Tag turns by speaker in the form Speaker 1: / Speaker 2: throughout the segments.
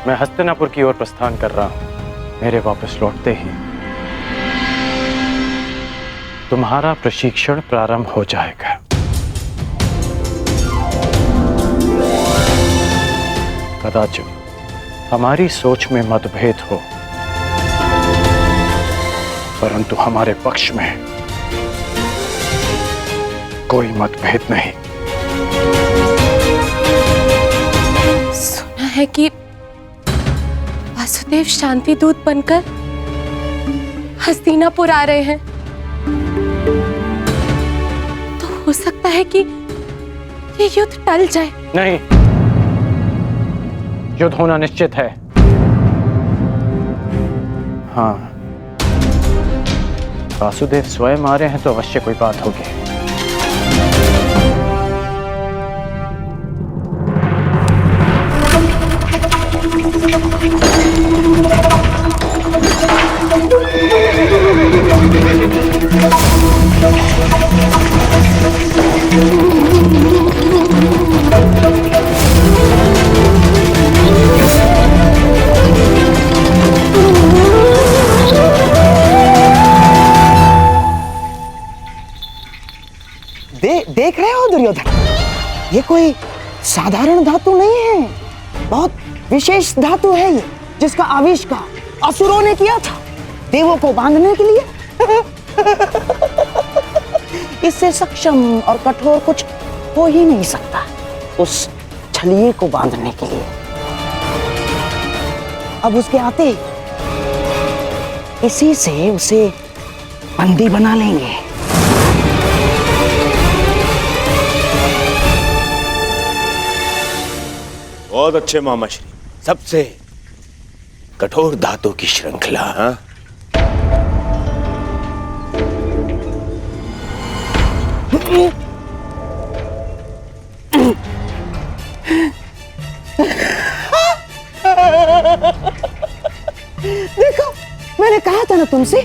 Speaker 1: मैं हस्तिनापुर की ओर प्रस्थान कर रहा हूं। मेरे वापस लौटते ही तुम्हारा प्रशिक्षण प्रारंभ हो जाएगा। कदाचित हमारी सोच में मतभेद हो, परंतु हमारे पक्ष में कोई मतभेद नहीं।
Speaker 2: सुना है कि वासुदेव शांति दूत बनकर हस्तिनापुर आ रहे हैं, तो हो सकता है कि ये युद्ध टल जाए।
Speaker 1: नहीं, युद्ध होना निश्चित है। हाँ, वासुदेव स्वयं आ रहे हैं तो अवश्य कोई बात होगी।
Speaker 3: देख रहे हो दुर्योधन, ये कोई साधारण धातु नहीं है, बहुत विशेष धातु है ये, जिसका आविष्कार असुरों ने किया था देवों को बांधने के लिए। इससे सक्षम और कठोर कुछ हो ही नहीं सकता उस छलिए को बांधने के लिए। अब उसके आते इसी से उसे बंदी बना लेंगे।
Speaker 4: बहुत अच्छे मामा श्री, सबसे कठोर धातु की श्रृंखला। हाँ,
Speaker 3: देखो, मैंने कहा था ना तुमसे।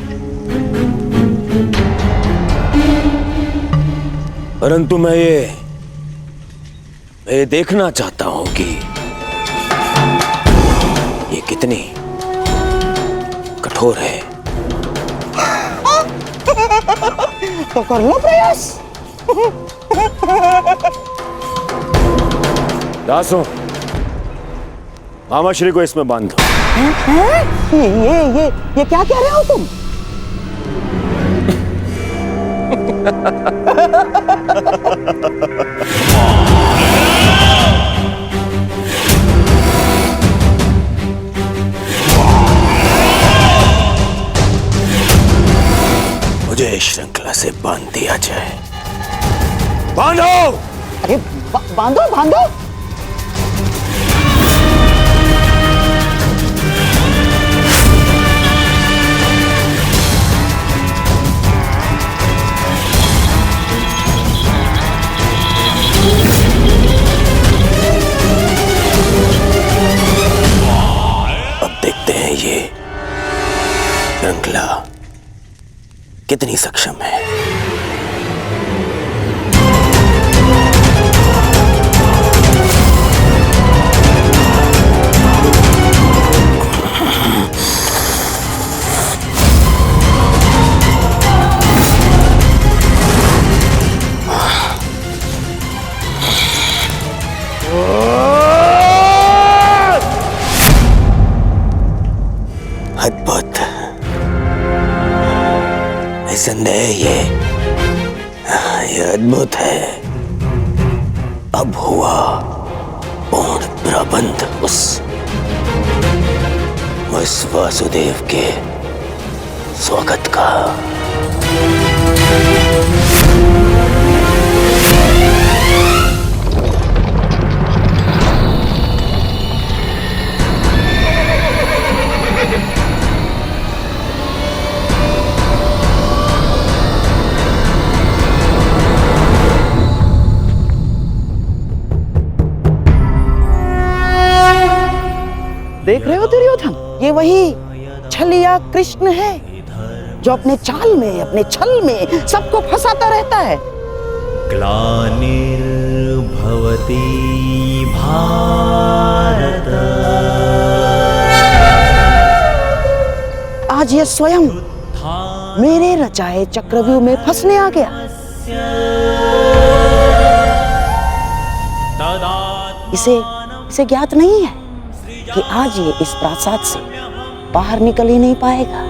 Speaker 4: परंतु मैं ये देखना चाहता हूं कि ये कितनी कठोर है।
Speaker 3: तो कर लो प्रयास।
Speaker 4: दासों, मामा श्री को इसमें बांध दो।
Speaker 3: ये क्या कह रहे हो तुम?
Speaker 4: मुझे श्रृंखला से बांध दिया जाए। बांधो!
Speaker 3: अरे बांधो बांधो।
Speaker 4: अब देखते हैं ये श्रृंखला कितनी सक्षम है। अद्भुत, निसंदेह ये अद्भुत है। अब हुआ पूर्ण प्रबंध उस वासुदेव के स्वागत का।
Speaker 3: देख रहे हो दुर्योधन, ये वही छलिया कृष्ण है जो अपने चाल में, अपने छल में सबको फंसाता रहता है।
Speaker 5: ग्लानिर्भवति भारत
Speaker 3: आज ये स्वयं मेरे रचाए चक्रव्यूह में फंसने आ गया। इसे ज्ञात नहीं है कि आज ये इस प्रासाद से बाहर निकल ही नहीं पाएगा।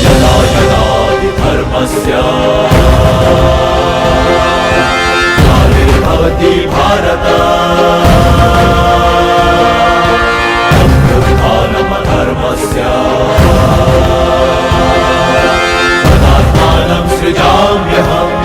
Speaker 5: यदा यदा हि धर्मस्य ग्लानिर्भवति भारत तदुत्थानमधर्मस्य तदात्मानं सृजाम्यहम्।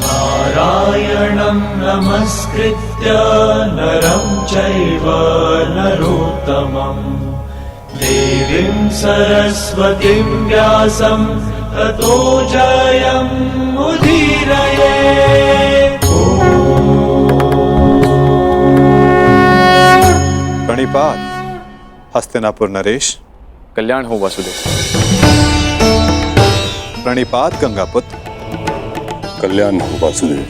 Speaker 5: नारायणं नमस्कृत्य नरं चैव नरोत्तमं देवीं सरस्वतीं व्यासं ततो जयमुदीरयेत्।
Speaker 6: प्रणिपात हस्तिनापुर नरेश।
Speaker 1: कल्याण हो वासुदेव।
Speaker 6: प्रणिपात गंगापुत्र।
Speaker 7: कल्याण हो वासुदेव।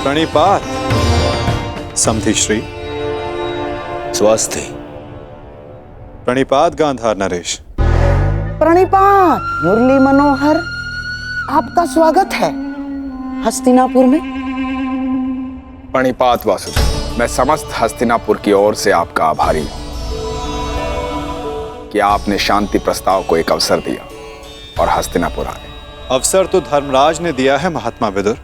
Speaker 6: प्रणिपात समधि श्री।
Speaker 4: स्वास्थ्य।
Speaker 6: प्रणिपात गांधार नरेश।
Speaker 3: प्रणिपात मुरली मनोहर, आपका स्वागत है हस्तिनापुर में।
Speaker 8: प्रणिपात वासुदेव, मैं समस्त हस्तिनापुर की ओर से आपका आभारी हूं कि आपने शांति प्रस्ताव को एक अवसर दिया और हस्तिनापुर आए।
Speaker 6: अवसर तो धर्मराज ने दिया है महात्मा विदुर,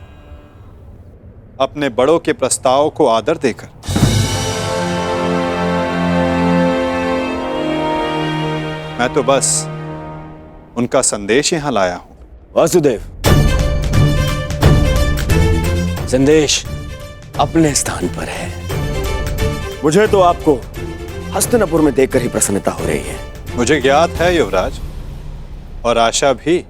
Speaker 6: अपने बड़ों के प्रस्ताव को आदर देकर। मैं तो बस उनका संदेश यहां लाया हूं।
Speaker 4: वासुदेव, संदेश अपने स्थान पर है। मुझे तो आपको हस्तिनापुर में देखकर ही प्रसन्नता हो रही है।
Speaker 6: मुझे ज्ञात है युवराज, और आशा भी,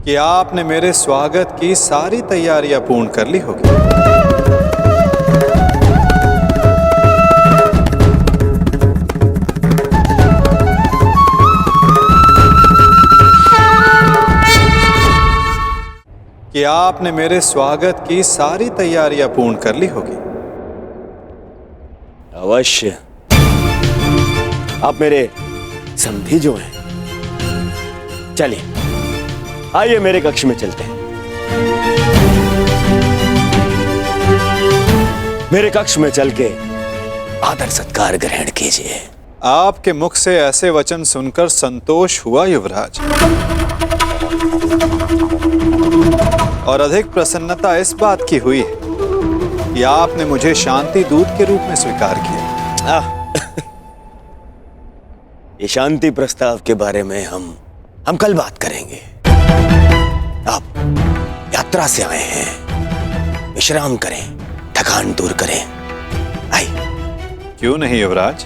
Speaker 6: कि आपने मेरे स्वागत की सारी तैयारियां पूर्ण कर ली होगी। कि आपने मेरे स्वागत की सारी तैयारियां पूर्ण कर ली होगी।
Speaker 4: अवश्य। आप मेरे समधी जो हैं। चलिए, आइए मेरे कक्ष में चलते हैं। मेरे कक्ष में चल के आदर सत्कार ग्रहण कीजिए।
Speaker 6: आपके मुख से ऐसे वचन सुनकर संतोष हुआ युवराज, और अधिक प्रसन्नता इस बात की हुई है कि आपने मुझे शांति दूत के रूप में स्वीकार किया।
Speaker 4: ये शांति प्रस्ताव के बारे में हम कल बात करेंगे। आप यात्रा से आए हैं, विश्राम करें, थकान दूर करें। आइए।
Speaker 6: क्यों नहीं युवराज,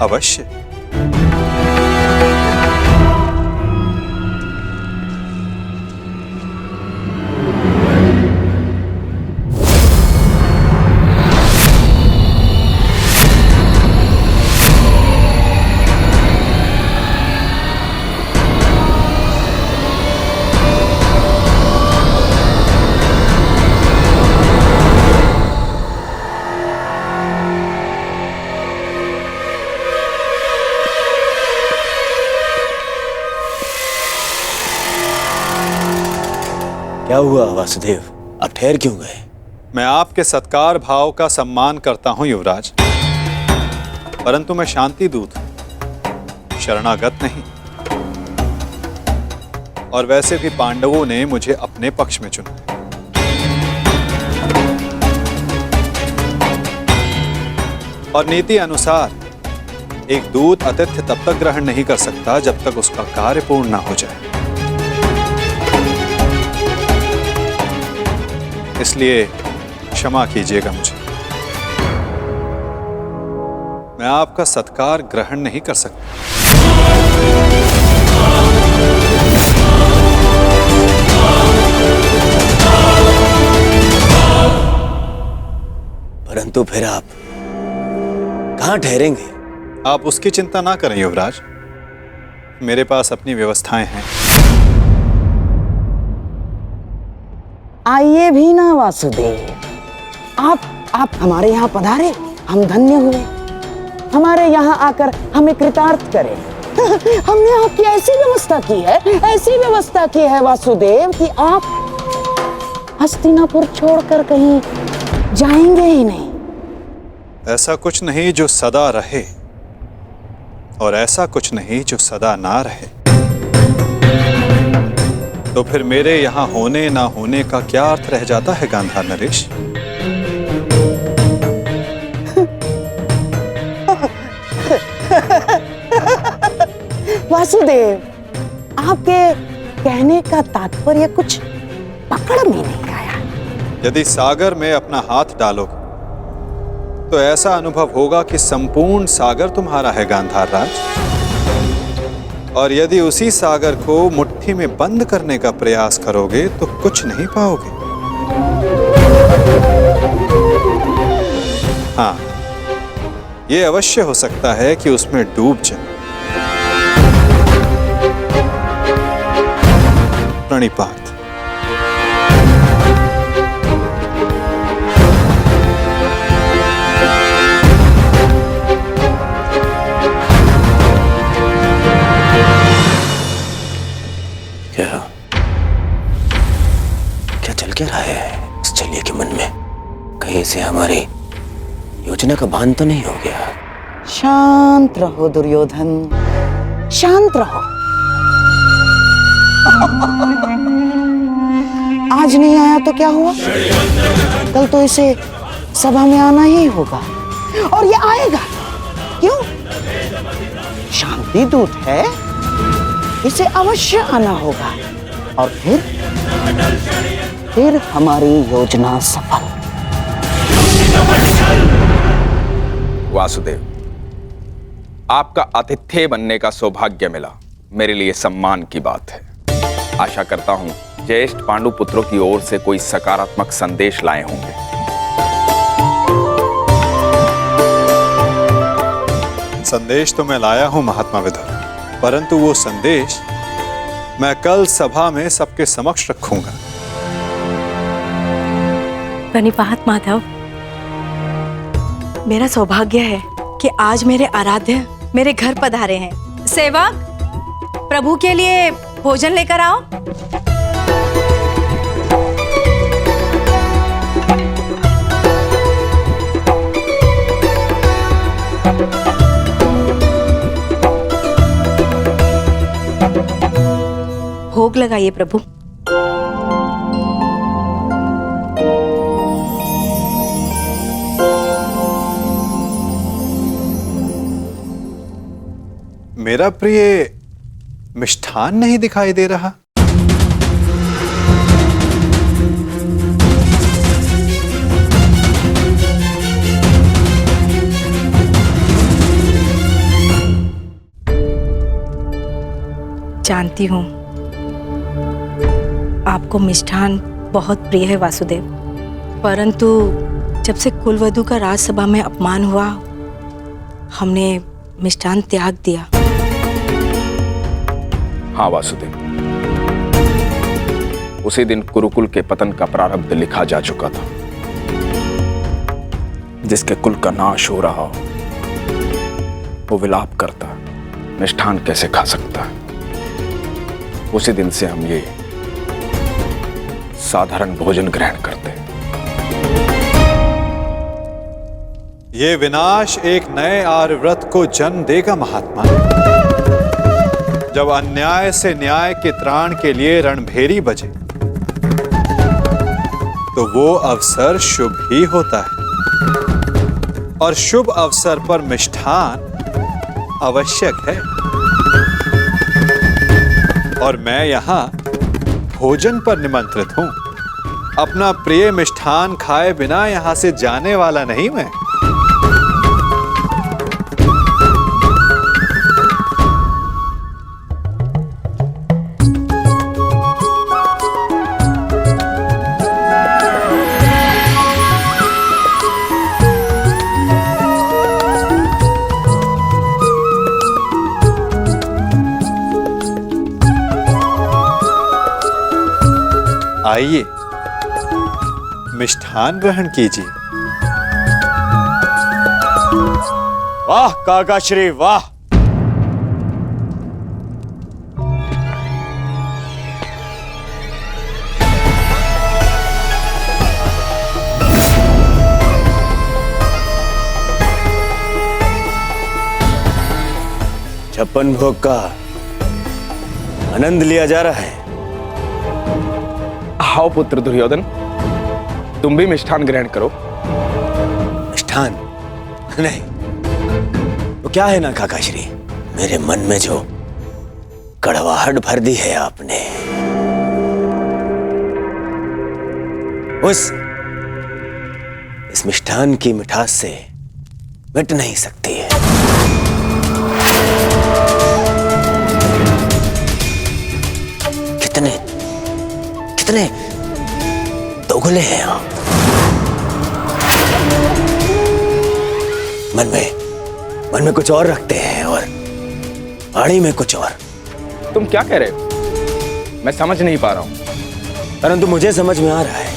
Speaker 6: अवश्य।
Speaker 4: क्या हुआ वासुदेव, आप ठहर क्यों गए?
Speaker 6: मैं आपके सत्कार भाव का सम्मान करता हूं युवराज, परंतु मैं शांति दूत हूं, शरणागत नहीं। और वैसे भी पांडवों ने मुझे अपने पक्ष में चुना। और नीति अनुसार एक दूत आतिथ्य तब तक ग्रहण नहीं कर सकता जब तक उसका कार्य पूर्ण ना हो जाए। इसलिए क्षमा कीजिएगा मुझे, मैं आपका सत्कार ग्रहण नहीं कर सकता।
Speaker 4: परंतु फिर आप कहां ठहरेंगे?
Speaker 6: आप उसकी चिंता ना करें युवराज, मेरे पास अपनी व्यवस्थाएं हैं।
Speaker 3: आइए भी ना वासुदेव, आप हमारे यहाँ पधारे, हम धन्य हुए। हमारे यहाँ आकर हमें कृतार्थ करें। हमने आपकी ऐसी व्यवस्था की है, ऐसी व्यवस्था की है वासुदेव कि आप हस्तिनापुर छोड़कर कहीं जाएंगे ही नहीं।
Speaker 6: ऐसा कुछ नहीं जो सदा रहे, और ऐसा कुछ नहीं जो सदा ना रहे। तो फिर मेरे यहां होने ना होने का क्या अर्थ रह जाता है गांधार नरेश?
Speaker 3: वासुदेव, आपके कहने का तात्पर्य कुछ पकड़ में नहीं आया।
Speaker 6: यदि सागर में अपना हाथ डालोगे तो ऐसा अनुभव होगा कि संपूर्ण सागर तुम्हारा है गांधार राज। और यदि उसी सागर को मुट्ठी में बंद करने का प्रयास करोगे तो कुछ नहीं पाओगे। हाँ, यह अवश्य हो सकता है कि उसमें डूब जाए। प्रणिपात।
Speaker 4: क्या चल क्या रहा है इस छलिए के मन में? कहीं से हमारी योजना का भान तो नहीं हो गया?
Speaker 3: शांत रहो दुर्योधन, शांत रहो। आज नहीं आया तो क्या हुआ, कल तो इसे सभा में आना ही होगा, और ये आएगा। क्यों? शांति दूत है, इसे अवश्य आना होगा, और फिर हमारी योजना सफल।
Speaker 8: वासुदेव, आपका आतिथ्य बनने का सौभाग्य मिला, मेरे लिए सम्मान की बात है। आशा करता हूं ज्येष्ठ पांडु पुत्रों की ओर से कोई सकारात्मक संदेश लाए होंगे।
Speaker 6: संदेश तो मैं लाया हूं महात्मा विदुर, परंतु वो संदेश मैं कल सभा में सबके समक्ष रखूंगा।
Speaker 2: प्रणिपात माधव, मेरा सौभाग्य है कि आज मेरे आराध्य मेरे घर पधारे हैं। सेवक, प्रभु के लिए भोजन लेकर आओ। भोग लगाइए प्रभु।
Speaker 6: मेरा प्रिय मिष्ठान नहीं दिखाई दे रहा।
Speaker 2: जानती हूँ आपको मिष्ठान बहुत प्रिय है वासुदेव, परंतु जब से कुलवधू का राजसभा में अपमान हुआ, हमने मिष्ठान त्याग दिया।
Speaker 8: हाँ वासुदेव, उसी दिन कुरुकुल के पतन का प्रारब्ध लिखा जा चुका था। जिसके कुल का नाश हो रहा हो वो विलाप करता, मिष्ठान कैसे खा सकता है? उसी दिन से हम ये साधारण भोजन ग्रहण करते।
Speaker 6: ये विनाश एक नए आर्यव्रत को जन्म देगा महात्मा। जब अन्याय से न्याय के त्राण के लिए रणभेरी बजे तो वो अवसर शुभ ही होता है, और शुभ अवसर पर मिष्ठान आवश्यक है। और मैं यहां भोजन पर निमंत्रित हूं। अपना प्रिय मिष्ठान खाए बिना यहां से जाने वाला नहीं मैं। आइए, मिष्ठान ग्रहण कीजिए।
Speaker 4: वाह काकाश्री वाह। छप्पन भोग का आनंद लिया जा रहा है।
Speaker 8: आओ पुत्र दुर्योधन, तुम भी मिष्ठान ग्रहण करो।
Speaker 4: मिष्ठान नहीं, वो क्या है ना काकाश्री, मेरे मन में जो कड़वाहट भर दी है आपने, इस मिष्ठान की मिठास से मिट नहीं सकती है। कितने कितने दोगले हैं आप। मन में कुछ और रखते हैं और वाणी में कुछ और।
Speaker 8: तुम क्या कह रहे हो? मैं समझ नहीं पा रहा हूं।
Speaker 4: परंतु मुझे समझ में आ रहा है।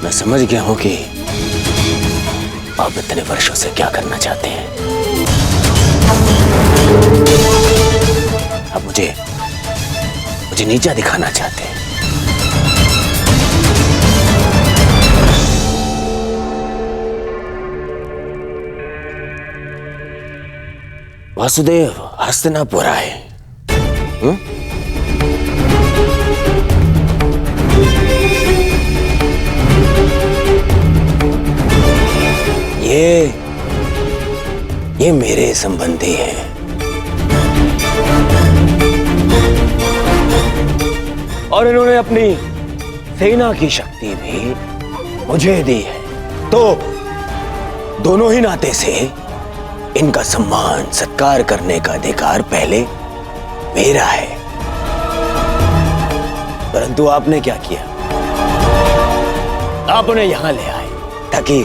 Speaker 4: मैं समझ गया हूं कि आप इतने वर्षों से क्या करना चाहते हैं। आप मुझे नीचा दिखाना चाहते हैं। वासुदेव हस्तिनापुर आए। ये मेरे संबंधी हैं। और इन्होंने अपनी सेना की शक्ति भी मुझे दी है, तो दोनों ही नाते से इनका सम्मान सत्कार करने का अधिकार पहले मेरा है। परंतु आपने क्या किया? आप उन्हें यहां ले आए ताकि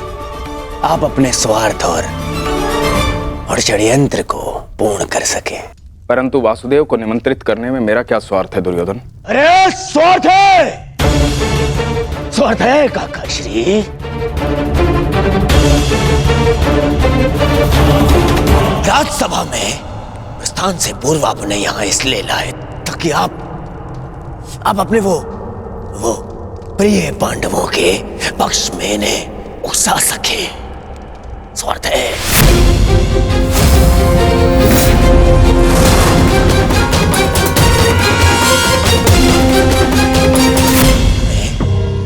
Speaker 4: आप अपने स्वार्थ और षड्यंत्र को पूर्ण कर सके।
Speaker 8: परंतु वासुदेव को निमंत्रित करने में मेरा क्या स्वार्थ है दुर्योधन?
Speaker 4: अरे स्वार्थ है काकाश्री। राज्यसभा में प्रस्थान से पूर्व आपने यहां इसलिए लाए ताकि आप अपने वो प्रिय पांडवों के पक्ष में इन्हें उकसा सके। स्वार्थ है।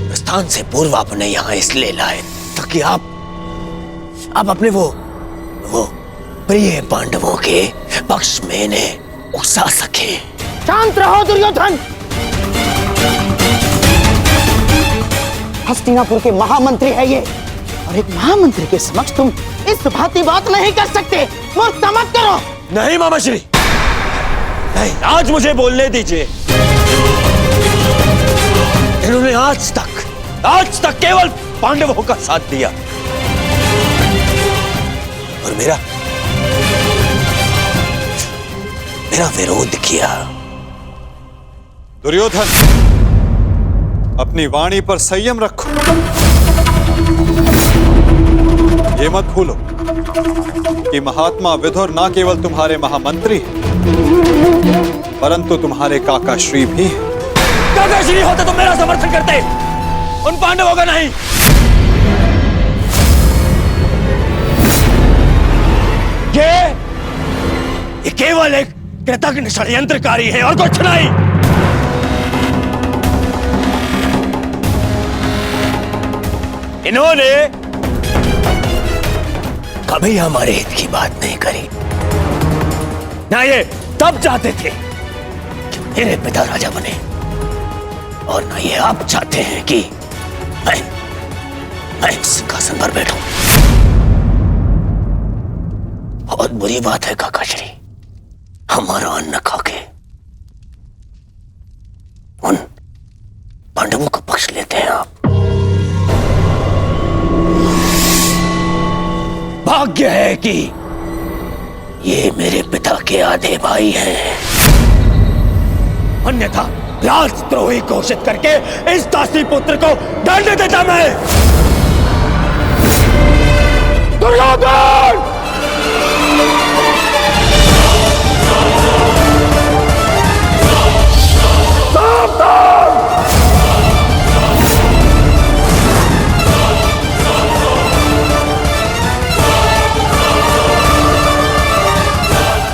Speaker 4: प्रस्थान से पूर्व आपने यहां इसलिए लाए ताकि आप अपने वो प्रिय पांडवों के पक्ष में इन्हें उकसा सके।
Speaker 3: शांत रहो दुर्योधन। हस्तिनापुर के महामंत्री है ये, और एक महामंत्री के समक्ष तुम इस भांति बात नहीं कर सकते। मूर्खता मत करो।
Speaker 4: नहीं मामाश्री, नहीं, आज मुझे बोलने दीजिए। इन्होंने आज तक केवल पांडवों का साथ दिया और मेरा विरोध किया।
Speaker 6: दुर्योधन, अपनी वाणी पर संयम रखो। ये मत भूलो कि महात्मा विदुर ना केवल तुम्हारे महामंत्री हैं, परंतु तुम्हारे काका श्री भी हैं।
Speaker 4: काका श्री होते तो मेरा समर्थन करते, उन पांडवों का नहीं। ये केवल एक कृतघ्न षड्यंत्रकारी है और कुछ नहीं। इन्होंने कभी हमारे हित की बात नहीं करी। ना ये तब चाहते थे कि मेरे पिता राजा बने, और ना ये आप चाहते हैं कि मैं सिंहासन पर बैठूं। बहुत बुरी बात है काका श्री, हमारा अन्न खाके उन पांडवों का पक्ष लेते हैं आप। भाग्य है कि ये मेरे पिता के आधे भाई हैं, अन्यथा राजद्रोही घोषित करके इस दासी पुत्र को दंड देता मैं। दुर्योधन!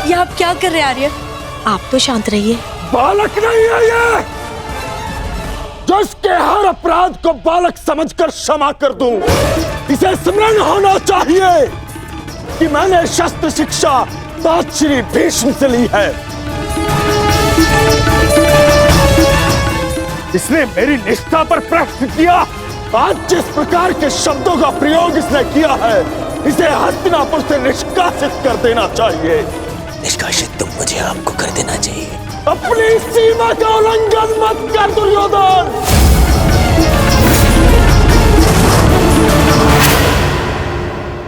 Speaker 2: ये आप क्या कर रहे हैं आर्य? आप तो शांत रहिए।
Speaker 9: बालक नहीं है ये, जो इसके हर अपराध को बालक समझकर क्षमा कर दूं। इसे स्मरण होना चाहिए कि मैंने शस्त्र शिक्षा तात श्री भीष्म से ली है। इसने मेरी निष्ठा पर प्रश्न किया। आज जिस प्रकार के शब्दों का प्रयोग इसने किया है, इसे हस्तिनापुर से निष्कासित कर देना चाहिए।
Speaker 4: निष्कासित तो मुझे आपको कर देना चाहिए।
Speaker 9: अपनी सीमा का उल्लंघन मत कर दुर्योधन।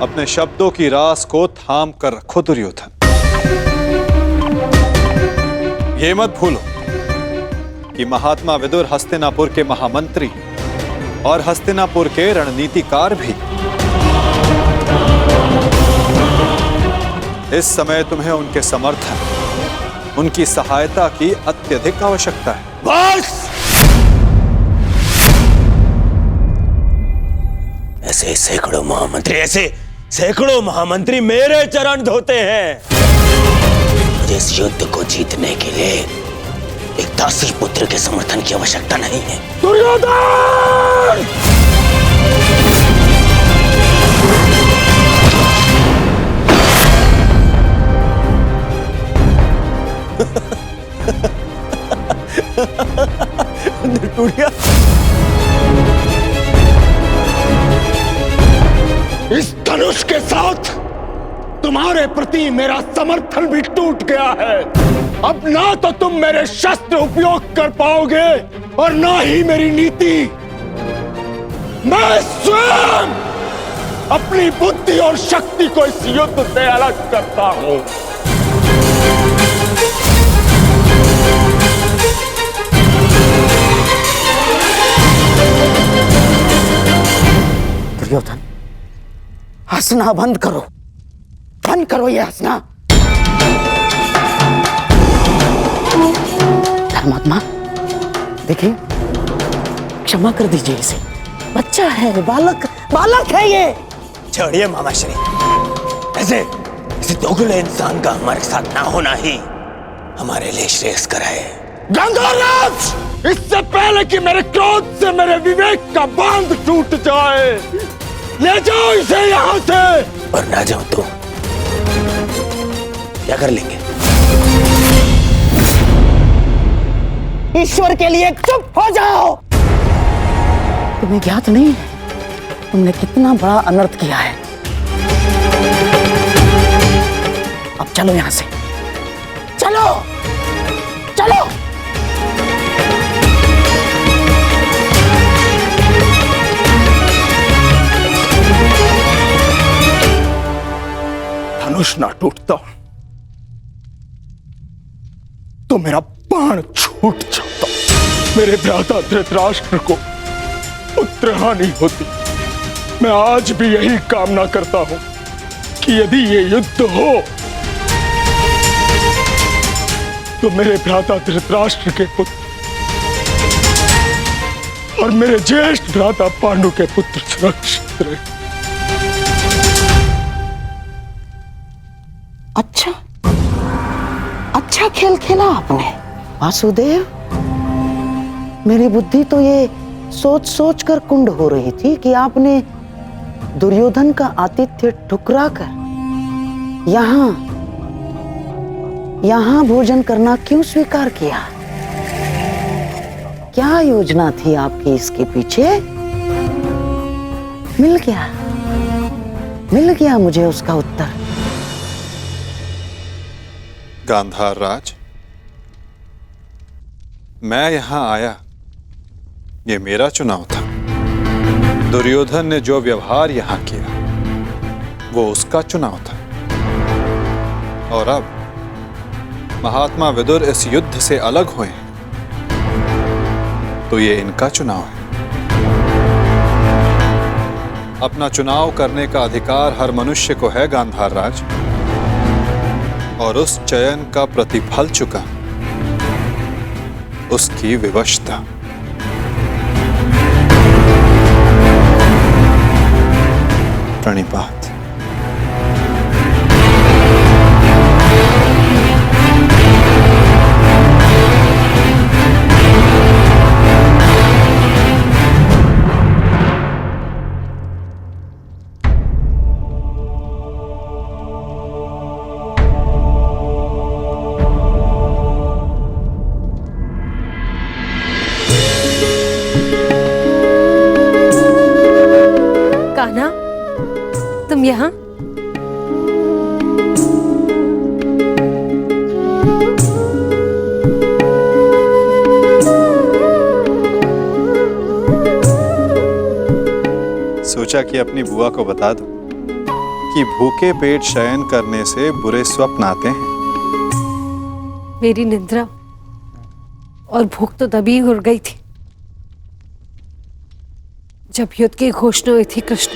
Speaker 6: अपने शब्दों की रास को थाम कर रखो दुर्योधन। ये मत भूलो कि महात्मा विदुर हस्तिनापुर के महामंत्री और हस्तिनापुर के रणनीतिकार भी। इस समय तुम्हें उनके समर्थन, उनकी सहायता की अत्यधिक आवश्यकता है।
Speaker 4: बस! ऐसे सैकड़ों महामंत्री मेरे चरण धोते हैं। मुझे इस युद्ध को जीतने के लिए एक दासी पुत्र के समर्थन की आवश्यकता नहीं है।
Speaker 9: दुर्योधन! इस धनुष के साथ तुम्हारे प्रति मेरा समर्थन भी टूट गया है। अब ना तो तुम मेरे शस्त्र उपयोग कर पाओगे और ना ही मेरी नीति। मैं स्वयं अपनी बुद्धि और शक्ति को इस युद्ध से अलग करता हूं। दुर्योधन, हंसना बंद करो, बंद करो ये हंसना। धर्मात्मा, देखिए, क्षमा कर दीजिए इसे। बच्चा है, बालक है ये।
Speaker 4: छोड़िए मामाश्री, ऐसे दोगले इंसान का हमारे साथ ना होना ही हमारे लिए श्रेयस्कर है।
Speaker 9: गंगाराज, इससे पहले कि मेरे क्रोध से मेरे विवेक का बांध टूट जाए, ले जाओ इसे यहाँ से।
Speaker 4: और ना जाओ तो क्या कर लेंगे?
Speaker 3: ईश्वर के लिए चुप हो जाओ। तुम्हें ज्ञात नहीं है तुमने कितना बड़ा अनर्थ किया है। अब चलो यहां से, चलो चलो।
Speaker 9: धनुष ना टूटता तो मेरा बाण छूट जाता। मेरे भ्राता धृतराष्ट्र को पुत्र हानि होती। मैं आज भी यही कामना करता हूं कि यदि ये युद्ध हो तो मेरे भ्राता धृतराष्ट्र के पुत्र और मेरे ज्येष्ठ भ्राता पांडु के पुत्र सुरक्षित रहे।
Speaker 3: अच्छा खेल खेला आपने वासुदेव। मेरी बुद्धि तो ये सोच सोच कर कुंड हो रही थी कि आपने दुर्योधन का आतिथ्य ठुकरा कर यहाँ भोजन करना क्यों स्वीकार किया? क्या योजना थी आपकी इसके पीछे? मिल गया मुझे उसका उत्तर।
Speaker 6: गांधार राज, मैं यहां आया, ये मेरा चुनाव था। दुर्योधन ने जो व्यवहार यहां किया वो उसका चुनाव था, और अब महात्मा विदुर इस युद्ध से अलग हुए हैं तो ये इनका चुनाव है। अपना चुनाव करने का अधिकार हर मनुष्य को है गांधार राज, और उस चयन का प्रतिफल चुका उसकी विवशता। प्रणिपात।
Speaker 10: कान्हा, तुम यहाँ?
Speaker 6: सोचा कि अपनी बुआ को बता दूं कि भूखे पेट शयन करने से बुरे स्वप्न आते हैं।
Speaker 10: मेरी निद्रा और भूख तो तभी उड़ गई थी जब युद्ध की घोषणा हुई थी। कृष्ण,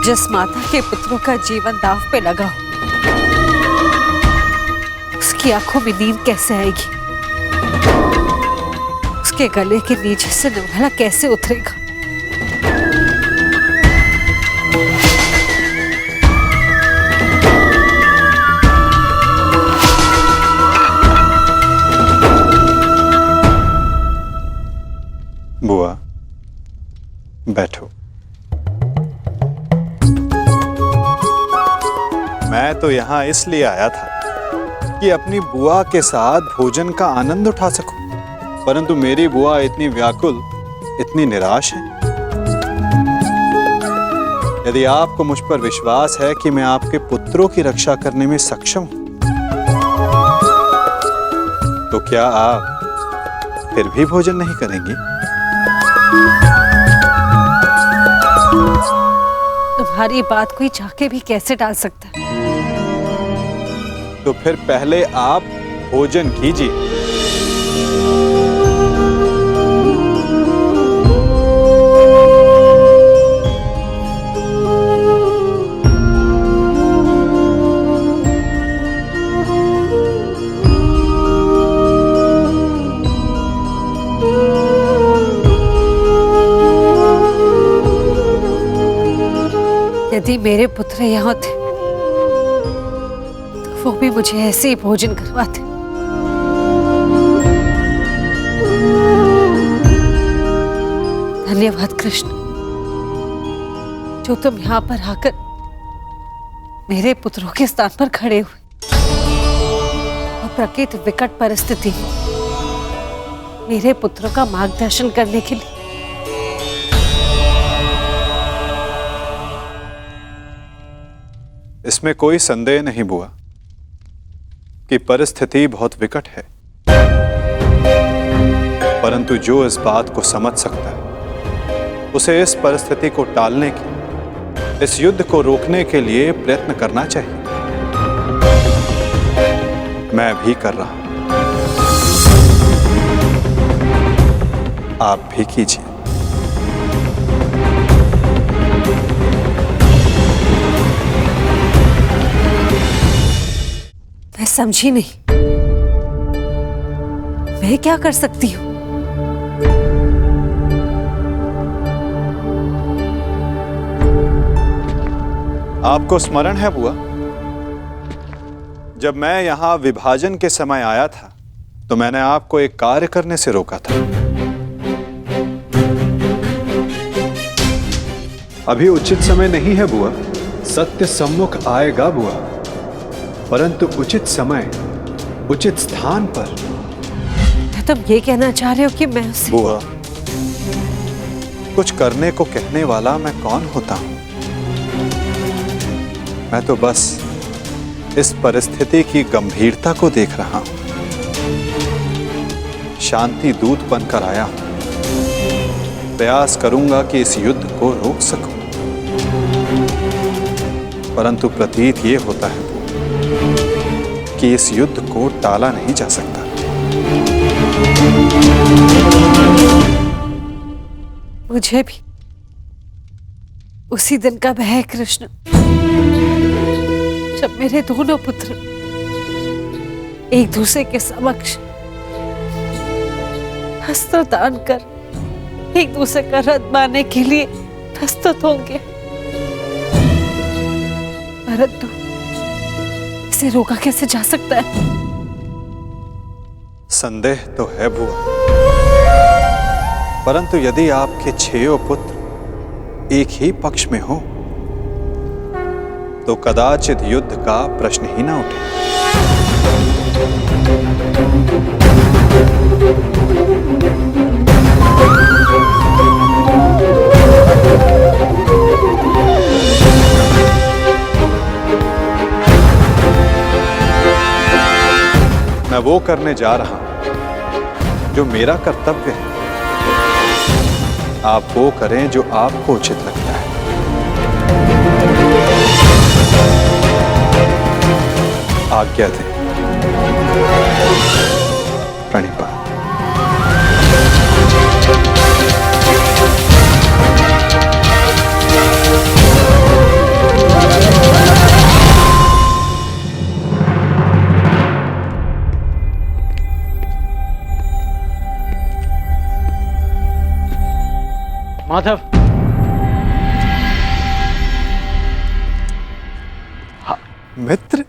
Speaker 10: जिस माता के पुत्रों का जीवन दांव पे लगा हो, उसकी आंखों में नींद कैसे आएगी? उसके गले के नीचे से निर्मला कैसे उतरेगा?
Speaker 6: बुआ, बैठो। मैं तो यहां इसलिए आया था कि अपनी बुआ के साथ भोजन का आनंद उठा सकूं, परंतु मेरी बुआ इतनी व्याकुल, इतनी निराश है। यदि आपको मुझ पर विश्वास है कि मैं आपके पुत्रों की रक्षा करने में सक्षम हूं, तो क्या आप फिर भी भोजन नहीं करेंगी?
Speaker 10: तुम्हारी बात कोई चाह के भी कैसे टाल सकता है?
Speaker 6: तो फिर पहले आप भोजन कीजिए।
Speaker 10: यदि मेरे पुत्र यहाँ थे तो वो भी मुझे ऐसे ही भोजन करवाते। धन्यवाद कृष्ण, जो तुम यहाँ पर आकर मेरे पुत्रों के स्थान पर खड़े हुए और प्रकृति विकट परिस्थिति में मेरे पुत्रों का मार्गदर्शन करने के लिए।
Speaker 6: इसमें कोई संदेह नहीं बुआ कि परिस्थिति बहुत विकट है, परंतु जो इस बात को समझ सकता है उसे इस परिस्थिति को टालने की, इस युद्ध को रोकने के लिए प्रयत्न करना चाहिए। मैं भी कर रहा हूं, आप भी कीजिए।
Speaker 10: समझी नहीं, मैं क्या कर सकती हूँ?
Speaker 6: आपको स्मरण है बुआ, जब मैं यहां विभाजन के समय आया था तो मैंने आपको एक कार्य करने से रोका था। अभी उचित समय नहीं है बुआ, सत्य सम्मुख आएगा बुआ, परंतु उचित समय उचित स्थान पर।
Speaker 10: तुम ये कहना चाह रहे हो कि मैं उसे...
Speaker 6: बुआ, कुछ करने को कहने वाला मैं कौन होता हूं? मैं तो बस इस परिस्थिति की गंभीरता को देख रहा हूं। शांति दूत बनकर आया हूं। प्रयास करूंगा कि इस युद्ध को रोक सकूं, परंतु प्रतीत ये होता है कि इस युद्ध को टाला नहीं जा सकता।
Speaker 10: मुझे भी उसी दिन का भय है कृष्ण, जब मेरे दोनों पुत्र एक दूसरे के समक्ष अस्त्र दान कर एक दूसरे का रथ मारने के लिए प्रस्तुत होंगे, परंतु इसे रोका कैसे जा सकता है?
Speaker 6: संदेह तो है बुआ, परंतु यदि आपके 6 पुत्र एक ही पक्ष में हो तो कदाचित युद्ध का प्रश्न ही ना उठे। मैं वो करने जा रहा हूं जो मेरा कर्तव्य है। आप वो करें जो आपको उचित लगता है। आज्ञा दें। प्रणिपात।
Speaker 1: माधव,
Speaker 6: मित्र,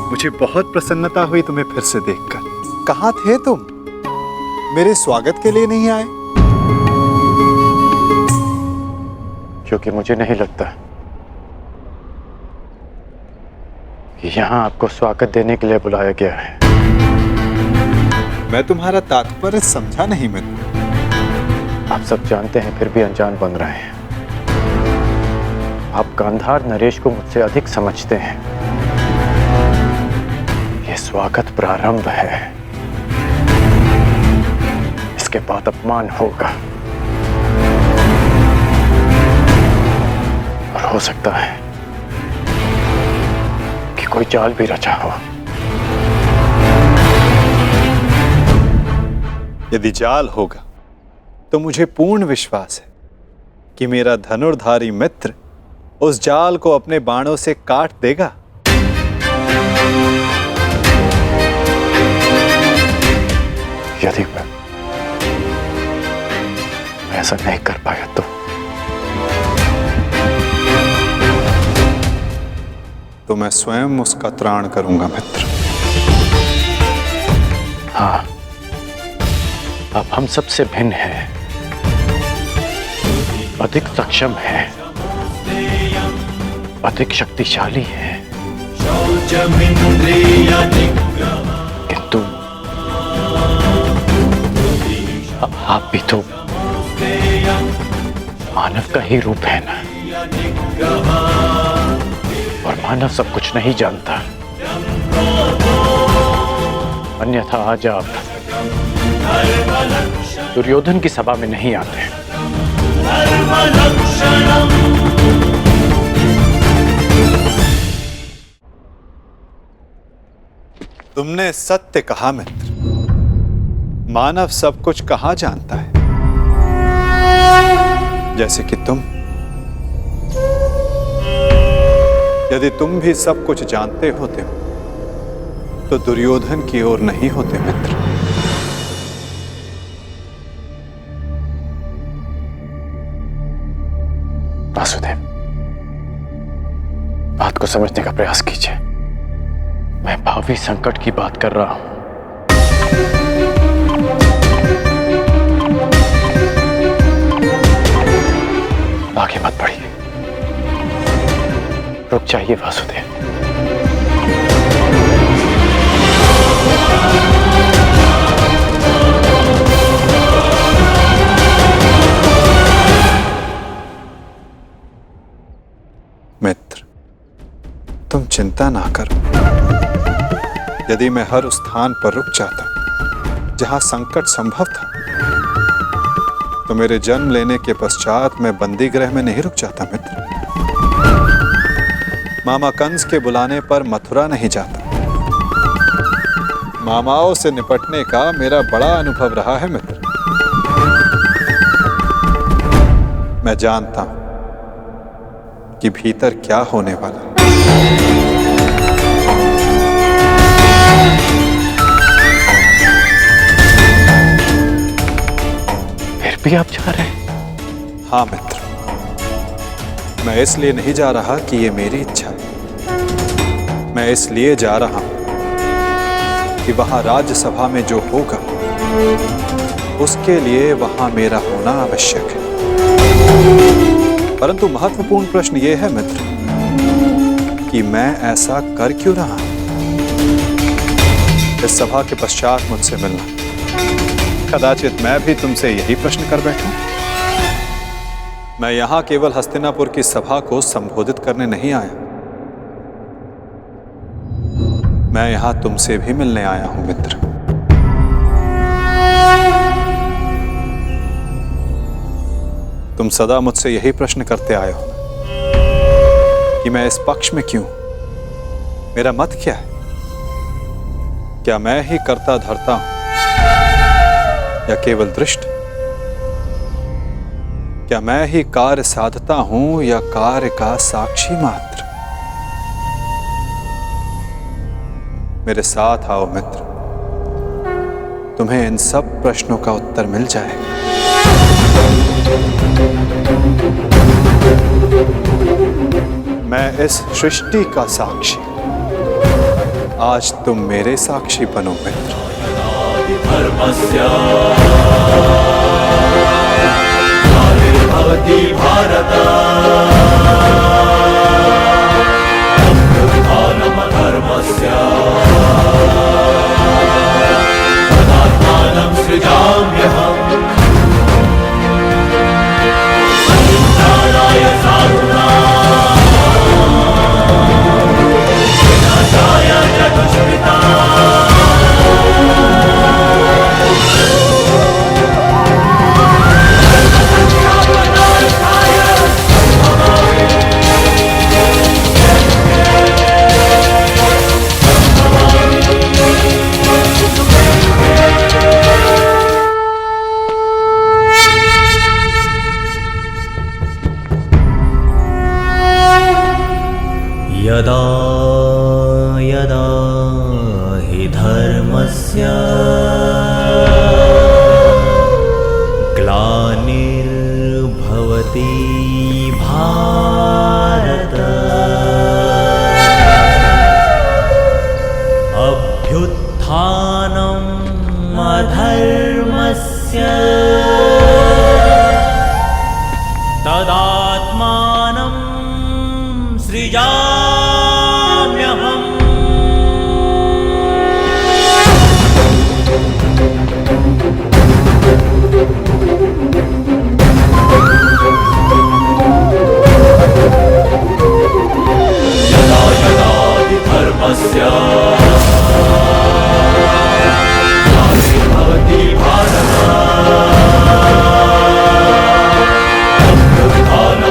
Speaker 6: मुझे बहुत प्रसन्नता हुई तुम्हें फिर से देखकर। कहाँ थे तुम? मेरे स्वागत के लिए नहीं आए?
Speaker 1: क्योंकि मुझे नहीं लगता कि यहाँ आपको स्वागत देने के लिए बुलाया गया है।
Speaker 6: मैं तुम्हारा तात्पर्य समझा नहीं मित्र।
Speaker 1: आप सब जानते हैं, फिर भी अनजान बन रहे हैं। आप गांधार नरेश को मुझसे अधिक समझते हैं। यह स्वागत प्रारंभ है, इसके बाद अपमान होगा और हो सकता है कि कोई चाल भी रचा हो।
Speaker 6: यदि जाल होगा तो मुझे पूर्ण विश्वास है कि मेरा धनुर्धारी मित्र उस जाल को अपने बाणों से काट देगा।
Speaker 1: यदि मैं ऐसा नहीं कर पाया
Speaker 6: तो मैं स्वयं उसका त्राण करूंगा मित्र।
Speaker 1: हाँ, आप हम सबसे भिन्न हैं, अधिक सक्षम हैं, अधिक शक्तिशाली हैं, किंतु आप भी तो मानव का ही रूप है ना, और मानव सब कुछ नहीं जानता। अन्यथा आज आप दुर्योधन की सभा में नहीं आते।
Speaker 6: तुमने सत्य कहा मित्र। मानव सब कुछ कहां जानता है, जैसे कि तुम। यदि तुम भी सब कुछ जानते होते तो दुर्योधन की ओर नहीं होते मित्र।
Speaker 1: वासुदेव, बात को समझने का प्रयास कीजिए। मैं भावी संकट की बात कर रहा हूं। आगे मत बढ़िए, रुक जाइए वासुदेव।
Speaker 6: मित्र, तुम चिंता ना करो। यदि मैं हर उस स्थान पर रुक जाता जहां संकट संभव था, तो मेरे जन्म लेने के पश्चात मैं बंदी गृह में नहीं रुक जाता मित्र। मामा कंस के बुलाने पर मथुरा नहीं जाता। मामाओं से निपटने का मेरा बड़ा अनुभव रहा है मित्र। मैं जानता हूं कि भीतर क्या होने वाला।
Speaker 1: फिर भी आप जा रहे हैं?
Speaker 6: हाँ मित्र, मैं इसलिए नहीं जा रहा कि ये मेरी इच्छा है। मैं इसलिए जा रहा हूं कि वहां राज्यसभा में जो होगा उसके लिए वहां मेरा होना आवश्यक है। परंतु महत्वपूर्ण प्रश्न यह है मित्र कि मैं ऐसा कर क्यों रहा हूं। इस सभा के पश्चात मुझसे मिलना, कदाचित मैं भी तुमसे यही प्रश्न कर बैठूं। मैं यहां केवल हस्तिनापुर की सभा को संबोधित करने नहीं आया, मैं यहां तुमसे भी मिलने आया हूं मित्र। तुम सदा मुझसे यही प्रश्न करते आए हो कि मैं इस पक्ष में क्यों, मेरा मत क्या है। क्या मैं ही कर्ता धर्ता हूं या केवल दृष्ट? क्या मैं ही कार्य साधता हूं या कार्य का साक्षी मात्र? मेरे साथ आओ मित्र, तुम्हें इन सब प्रश्नों का उत्तर मिल जाएगा। मैं इस सृष्टि का साक्षी, आज तुम मेरे साक्षी बनो मित्र।
Speaker 5: भवति भारत धर्मस्य तदात्मानं सृजाम्यहम् अहिंसाय साधुनां विनाशाय च दुष्कृताम्। यदा यदा हि धर्मस्य ग्लानिर्भवति भारत अभ्युत्थानम् अधर्मस्य तदात्मानं सृजाम्यहम्। यदा यदा हि धर्मस्य ग्लानिर्भवति भारत अभ्युत्थानम्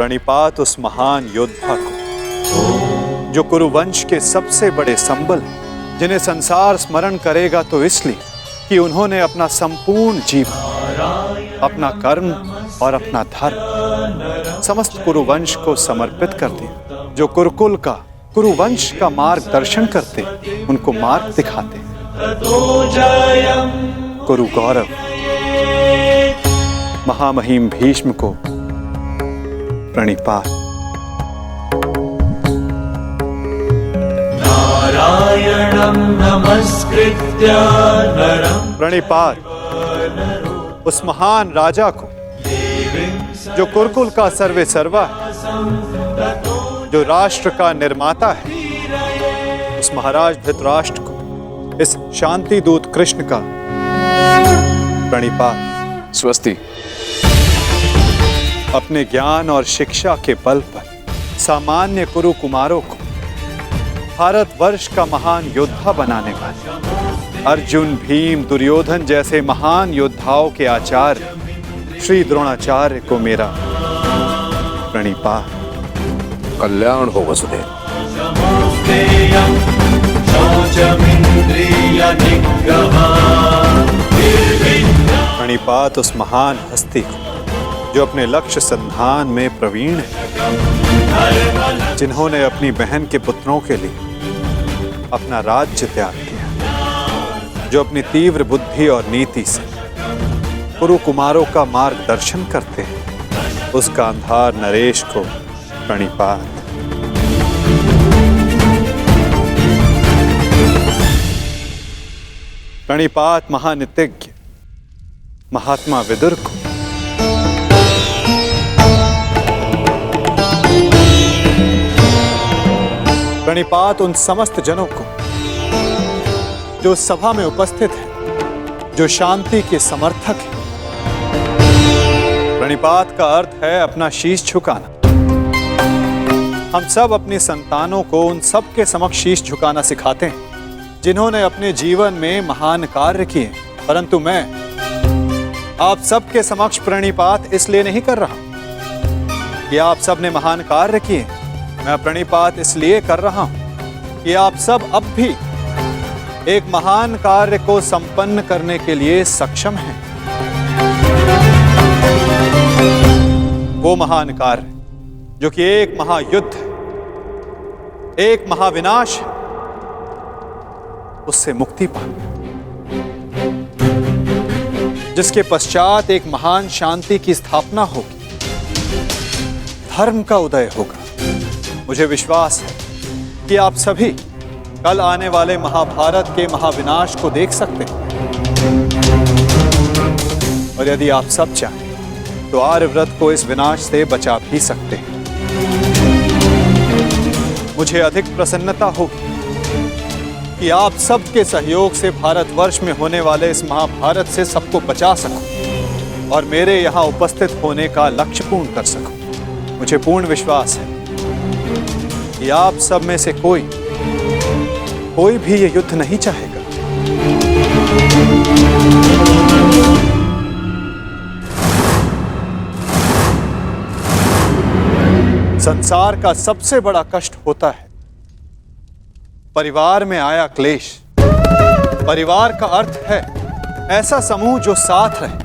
Speaker 6: प्रणिपात उस महान योद्धा को जो कुरुवंश के सबसे बड़े संबल हैं, जिन्हें संसार स्मरण करेगा तो इसलिए कि उन्होंने अपना संपूर्ण जीवन, अपना कर्म और अपना धर्म समस्त कुरुवंश को समर्पित कर दिया। जो कुरुकुल का, कुरुवंश का मार्गदर्शन करते, उनको मार्ग दिखाते। कुरु गौरव महामहिम भीष्म को प्रणिपात।
Speaker 5: नारायणं नमस्कृत्य नरं
Speaker 6: प्रणिपात उस महान राजा को जो कुरुकुल का सर्वे सर्वा है, जो राष्ट्र का निर्माता है, उस महाराज धृतराष्ट्र को, इस शांति दूत कृष्ण का प्रणिपात।
Speaker 1: स्वस्ति।
Speaker 6: अपने ज्ञान और शिक्षा के बल पर सामान्य कुरु कुमारों को भारतवर्ष का महान योद्धा बनाने वाले अर्जुन, भीम, दुर्योधन जैसे महान योद्धाओं के आचार्य श्री द्रोणाचार्य को मेरा प्रणिपात।
Speaker 7: कल्याण हो वसुदेव।
Speaker 6: प्रणिपात उस महान हस्ती को जो अपने लक्ष्य संधान में प्रवीण है, जिन्होंने अपनी बहन के पुत्रों के लिए अपना राज्य त्याग किया, जो अपनी तीव्र बुद्धि और नीति से कुरु कुमारों का मार्गदर्शन करते हैं, उस गांधार नरेश को प्रणिपात। प्रणिपात महानितिज्ञ महात्मा विदुर को। प्रणिपात उन समस्त जनों को जो सभा में उपस्थित हैं, जो शांति के समर्थक हैं। प्रणिपात का अर्थ है अपना शीश झुकाना। हम सब अपनी संतानों को उन सब के समक्ष शीश झुकाना सिखाते हैं जिन्होंने अपने जीवन में महान कार्य किए, परंतु मैं आप सबके समक्ष प्रणिपात इसलिए नहीं कर रहा कि आप सब ने महान कार्य किए। मैं प्रणिपात इसलिए कर रहा हूं कि आप सब अब भी एक महान कार्य को संपन्न करने के लिए सक्षम हैं। वो महान कार्य जो कि एक महायुद्ध, एक महाविनाश है, उससे मुक्ति पाना, जिसके पश्चात एक महान शांति की स्थापना होगी, धर्म का उदय होगा। मुझे विश्वास है कि आप सभी कल आने वाले महाभारत के महाविनाश को देख सकते हैं, और यदि आप सब चाहें तो आर्यव्रत को इस विनाश से बचा भी सकते हैं। मुझे अधिक प्रसन्नता होगी कि आप सबके सहयोग से भारतवर्ष में होने वाले इस महाभारत से सबको बचा सकूं और मेरे यहाँ उपस्थित होने का लक्ष्य पूर्ण कर सकूं। मुझे पूर्ण विश्वास है कि आप सब में से कोई भी ये युद्ध नहीं चाहेगा। संसार का सबसे बड़ा कष्ट होता है परिवार में आया क्लेश। परिवार का अर्थ है ऐसा समूह जो साथ रहे,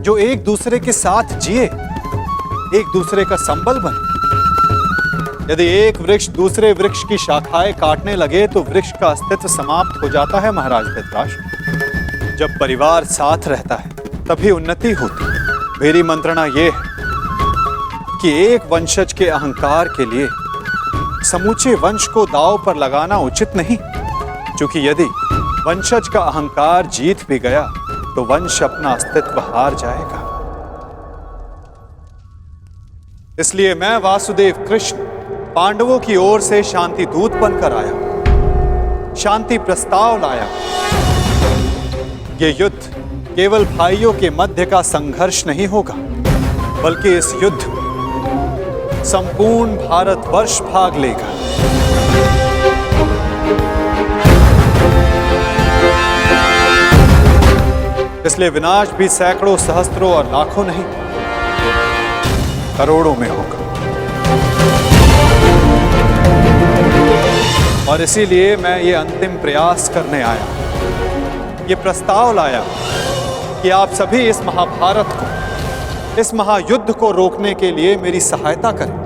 Speaker 6: जो एक दूसरे के साथ जिए, एक दूसरे का संबल बने। यदि एक वृक्ष दूसरे वृक्ष की शाखाएं काटने लगे तो वृक्ष का अस्तित्व समाप्त हो जाता है। महाराज धृतराष्ट्र, जब परिवार साथ रहता है तभी उन्नति होती है। मेरी मंत्रणा यह है कि एक वंशज के अहंकार के लिए समूचे वंश को दांव पर लगाना उचित नहीं, क्योंकि यदि वंशज का अहंकार जीत भी गया तो वंश अपना अस्तित्व हार जाएगा। इसलिए मैं वासुदेव कृष्ण पांडवों की ओर से शांति दूत बनकर आया, शांति प्रस्ताव लाया। यह युद्ध केवल भाइयों के मध्य का संघर्ष नहीं होगा, बल्कि इस युद्ध में संपूर्ण भारतवर्ष भाग लेगा। इसलिए विनाश भी सैकड़ों, सहस्त्रों और लाखों नहीं, करोड़ों में होगा। और इसीलिए मैं ये अंतिम प्रयास करने आया, ये प्रस्ताव लाया कि आप सभी इस महाभारत को, इस महायुद्ध को रोकने के लिए मेरी सहायता करें।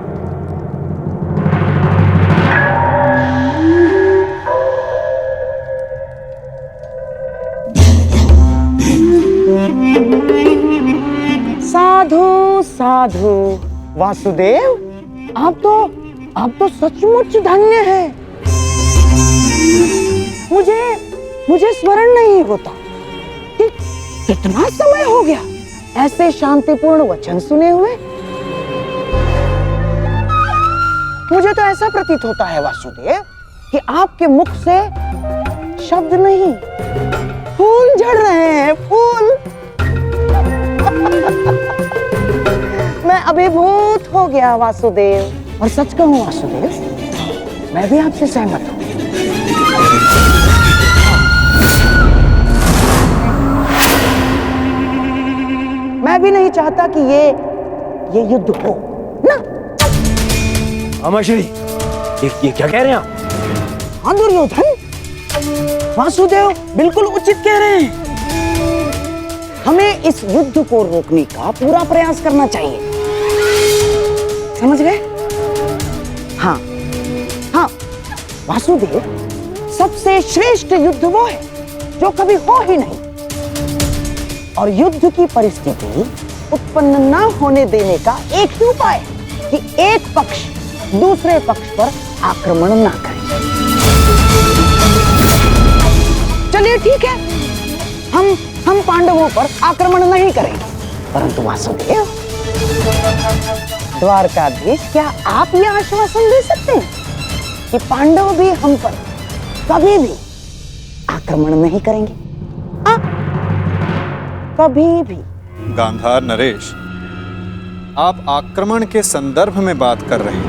Speaker 3: साधु साधु वासुदेव, आप तो सचमुच धन्य हैं। मुझे स्मरण नहीं होता कि कितना समय हो गया ऐसे शांतिपूर्ण वचन सुने हुए। मुझे तो ऐसा प्रतीत होता है वासुदेव कि आपके मुख से शब्द नहीं, फूल झड़ रहे हैं, फूल। मैं अभिभूत हो गया वासुदेव, और सच कहूं वासुदेव, मैं भी आपसे सहमत हूं। मैं भी नहीं चाहता कि ये युद्ध हो ना।
Speaker 4: अमाश्री, ये क्या कह रहे हैं आप?
Speaker 3: हाँ दुर्योधन, वासुदेव बिल्कुल उचित कह रहे हैं। हमें इस युद्ध को रोकने का पूरा प्रयास करना चाहिए, समझ गए? हाँ हाँ वासुदेव, सबसे श्रेष्ठ युद्ध वो है जो कभी हो ही नहीं, और युद्ध की परिस्थिति उत्पन्न न होने देने का एक ही उपाय है कि एक पक्ष दूसरे पक्ष पर आक्रमण ना करे। चलिए ठीक है, हम पांडवों पर आक्रमण नहीं करेंगे, परंतु वासुदेव, द्वारकाधीश, क्या आप यह आश्वासन दे सकते हैं कि पांडव भी हम पर कभी भी आक्रमण नहीं करेंगे? कभी भी।
Speaker 6: गांधार नरेश, आप आक्रमण के संदर्भ में बात कर रहे हैं,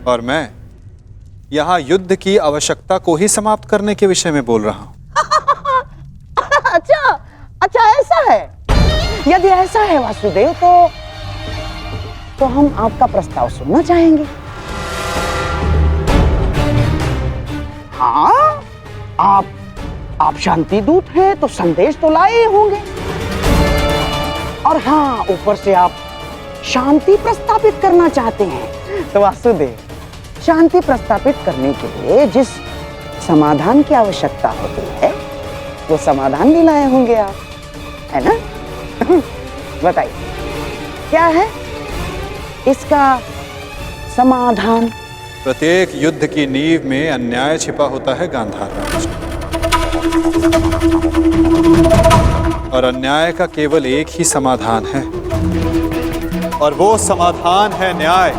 Speaker 6: और मैं यहां युद्ध की आवश्यकता को ही समाप्त करने के विषय में बोल रहा हूं।
Speaker 3: अच्छा ऐसा है। यदि ऐसा है वासुदेव, तो हम आपका प्रस्ताव सुनना चाहेंगे। हाँ, आप शांति दूत हैं तो संदेश तो लाए ही होंगे, और हाँ, ऊपर से आप शांति प्रस्तापित करना चाहते हैं। तो वासुदेव, शांति प्रस्तापित करने के लिए जिस समाधान की आवश्यकता होती है, वो समाधान भी लाए होंगे आप, है ना? बताइए, क्या है इसका समाधान?
Speaker 6: प्रत्येक युद्ध की नींव में अन्याय छिपा होता है गांधार राज, और अन्याय का केवल एक ही समाधान है, और वो समाधान है न्याय।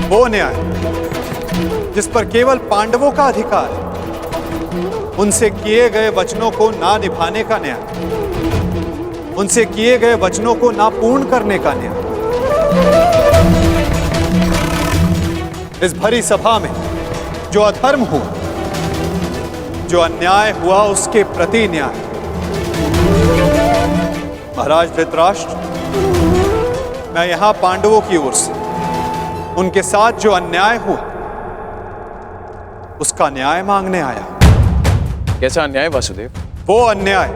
Speaker 6: वो न्याय जिस पर केवल पांडवों का अधिकार है, उनसे किए गए वचनों को ना निभाने का न्याय, उनसे किए गए वचनों को ना पूर्ण करने का न्याय। इस भरी सभा में जो अधर्म हुआ, जो अन्याय हुआ, उसके प्रति न्याय। महाराज धृतराष्ट्र, मैं यहां पांडवों की ओर से उनके साथ जो अन्याय हुआ, उसका न्याय मांगने आया।
Speaker 1: कैसा अन्याय वासुदेव?
Speaker 6: वो अन्याय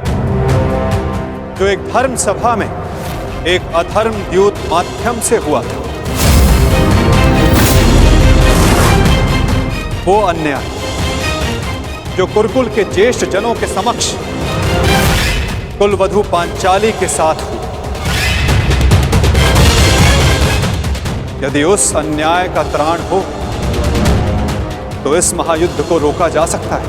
Speaker 6: जो एक धर्म सभा में एक अधर्म द्यूत माध्यम से हुआ था। वो अन्याय जो कुरुकुल के ज्येष्ठ जनों के समक्ष कुलवधू पांचाली के साथ हुआ। यदि उस अन्याय का त्राण हो तो इस महायुद्ध को रोका जा सकता है।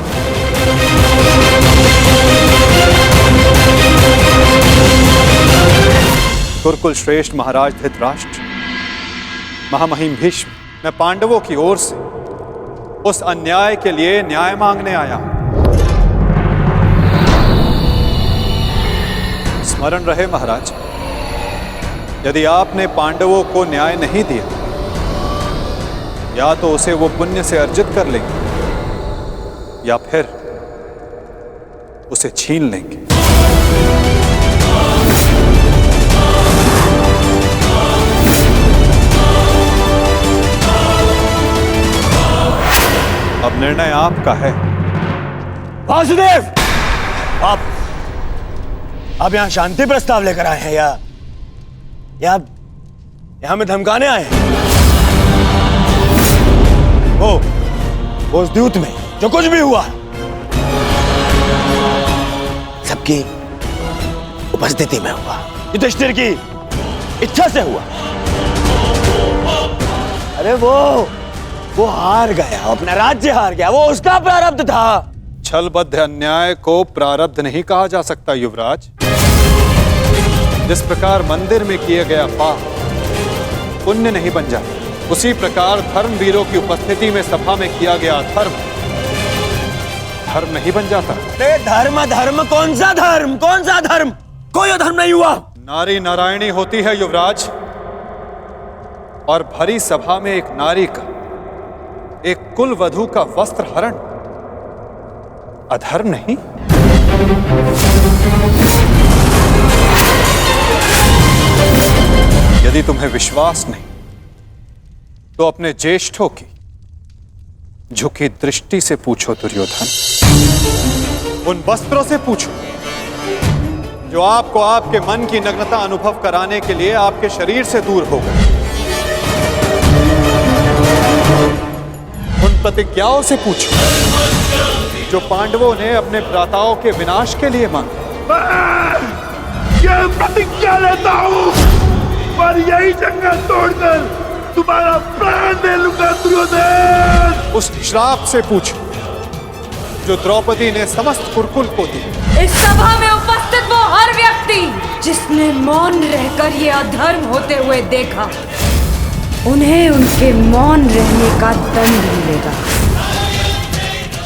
Speaker 6: कुरुकुल श्रेष्ठ महाराज धृतराष्ट्र, महामहिम भीष्म, मैं पांडवों की ओर से उस अन्याय के लिए न्याय मांगने आया हूं। स्मरण रहे महाराज, यदि आपने पांडवों को न्याय नहीं दिया, या तो उसे वो पुण्य से अर्जित कर लेंगे, या फिर उसे छीन लेंगे। अब निर्णय आपका है।
Speaker 4: वासुदेव, आप यहाँ शांति प्रस्ताव लेकर आए हैं या हमें धमकाने आए हैं? वो उस द्यूत में जो कुछ भी हुआ सबकी उपस्थिति में हुआ, युधिष्ठिर की इच्छा से हुआ। अरे वो हार गया, अपना राज्य हार गया, वो उसका प्रारब्ध था।
Speaker 6: छलबद्ध अन्याय को प्रारब्ध नहीं कहा जा सकता युवराज। जिस प्रकार मंदिर में किया गया पाप पुण्य नहीं बन जाता, उसी प्रकार धर्मवीरों की उपस्थिति में सभा में किया गया धर्म नहीं बन जाता।
Speaker 4: धर्म कौन सा धर्म? कोई धर्म नहीं हुआ।
Speaker 6: नारी नारायणी होती है युवराज, और भरी सभा में एक नारी का, एक कुल वधू का वस्त्र हरण अधर्म नहीं? यदि तुम्हें विश्वास नहीं तो अपने ज्येष्ठों की झुकी दृष्टि से पूछो दुर्योधन। उन वस्त्रों से पूछो जो आपको आपके मन की नग्नता अनुभव कराने के लिए आपके शरीर से दूर हो गए। उन प्रतिज्ञाओं से पूछो जो पांडवों ने अपने भ्राताओं के विनाश के लिए मांगी।
Speaker 9: ये प्रतिज्ञा लेता हूं और यही जंगल तोड़कर तुम्हारा प्राण दे लूंगा दुर्योधन।
Speaker 6: उस श्राप से पूछो जो द्रौपदी ने समस्त कुरुकुल को दी।
Speaker 11: इस सभा में उपस्थित वो हर व्यक्ति जिसने मौन रहकर ये अधर्म होते हुए देखा, उन्हें उनके मौन रहने का दंड मिलेगा।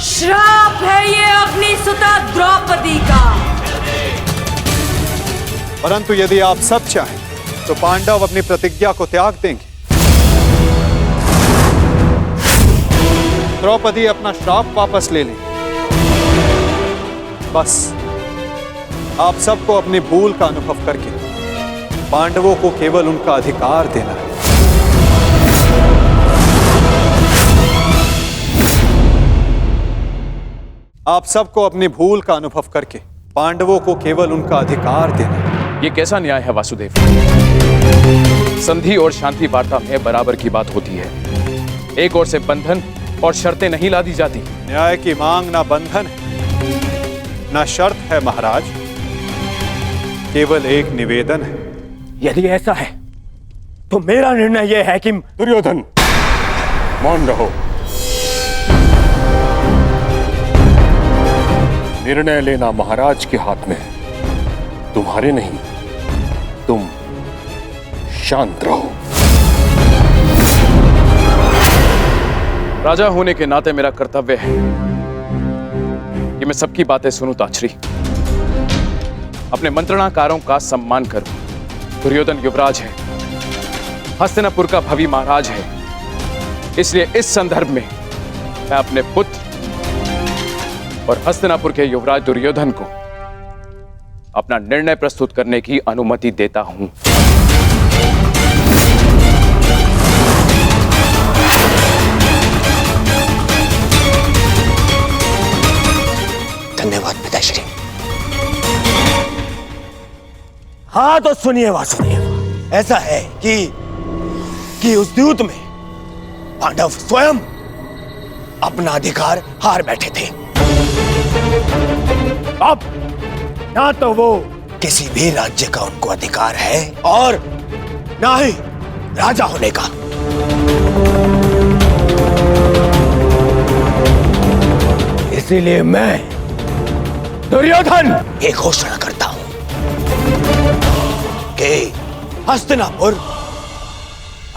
Speaker 11: श्राप है ये अग्निसुता द्रौपदी का।
Speaker 6: परंतु यदि आप सब चाहें तो पांडव अपनी प्रतिज्ञा को त्याग देंगे। द्रौपदी अपना श्राप वापस ले लेंगे। बस आप सबको अपनी भूल का अनुभव करके पांडवों को केवल उनका अधिकार देना है। आप सबको अपनी भूल का अनुभव करके पांडवों को केवल उनका अधिकार देना है।
Speaker 8: ये कैसा न्याय है वासुदेव? संधि और शांति वार्ता में बराबर की बात होती है। एक ओर से बंधन और शर्तें नहीं लादी जाती।
Speaker 6: न्याय की मांग ना बंधन है ना शर्त है महाराज, केवल एक निवेदन है।
Speaker 4: यदि ऐसा है तो मेरा निर्णय यह है कि
Speaker 9: दुर्योधन, मौन रहो। निर्णय लेना महाराज के हाथ में है, तुम्हारे नहीं। तुम शांत रहो।
Speaker 8: राजा होने के नाते मेरा कर्तव्य है कि मैं सबकी बातें सुनूं ताछरी, अपने मंत्रणाकारों का सम्मान करूं। दुर्योधन युवराज है, हस्तिनापुर का भवी महाराज है, इसलिए इस संदर्भ में मैं अपने पुत्र और हस्तिनापुर के युवराज दुर्योधन को अपना निर्णय प्रस्तुत करने की अनुमति देता हूं।
Speaker 4: धन्यवाद पिताश्री। हाँ तो सुनिए वासुदेव, ऐसा है कि उस द्यूत में पांडव स्वयं अपना अधिकार हार बैठे थे। अब ना तो वो किसी भी राज्य का उनको अधिकार है और ना ही राजा होने का। इसीलिए मैं दुर्योधन ये घोषणा करता हूं कि हस्तिनापुर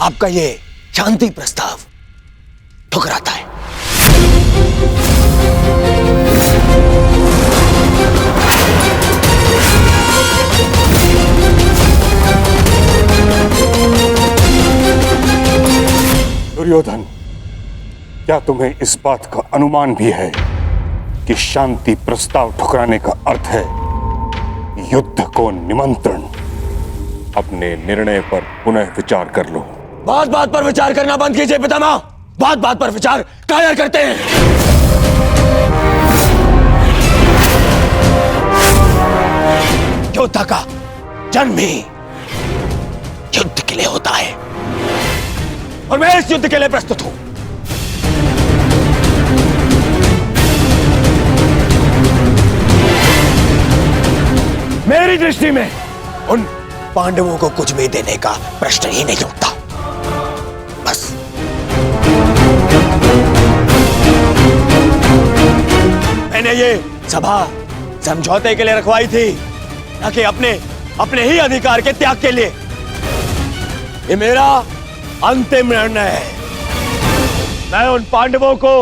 Speaker 4: आपका ये शांति प्रस्ताव ठुकराता है।
Speaker 9: दुर्योधन, क्या तुम्हें इस बात का अनुमान भी है कि शांति प्रस्ताव ठुकराने का अर्थ है युद्ध को निमंत्रण। अपने निर्णय पर पुनः विचार कर लो।
Speaker 4: बात बात पर विचार करना बंद कीजिए पितामह। बात बात पर विचार कायर करते हैं। योद्धा का जन्म ही युद्ध के लिए होता है और मैं इस युद्ध के लिए प्रस्तुत हूं। मेरी दृष्टि में उन पांडवों को कुछ भी देने का प्रश्न ही नहीं उठता। बस मैंने ये सभा समझौते के लिए रखवाई थी, ना कि अपने ही अधिकार के त्याग के लिए। ये मेरा अंतिम निर्णय है। मैं उन पांडवों को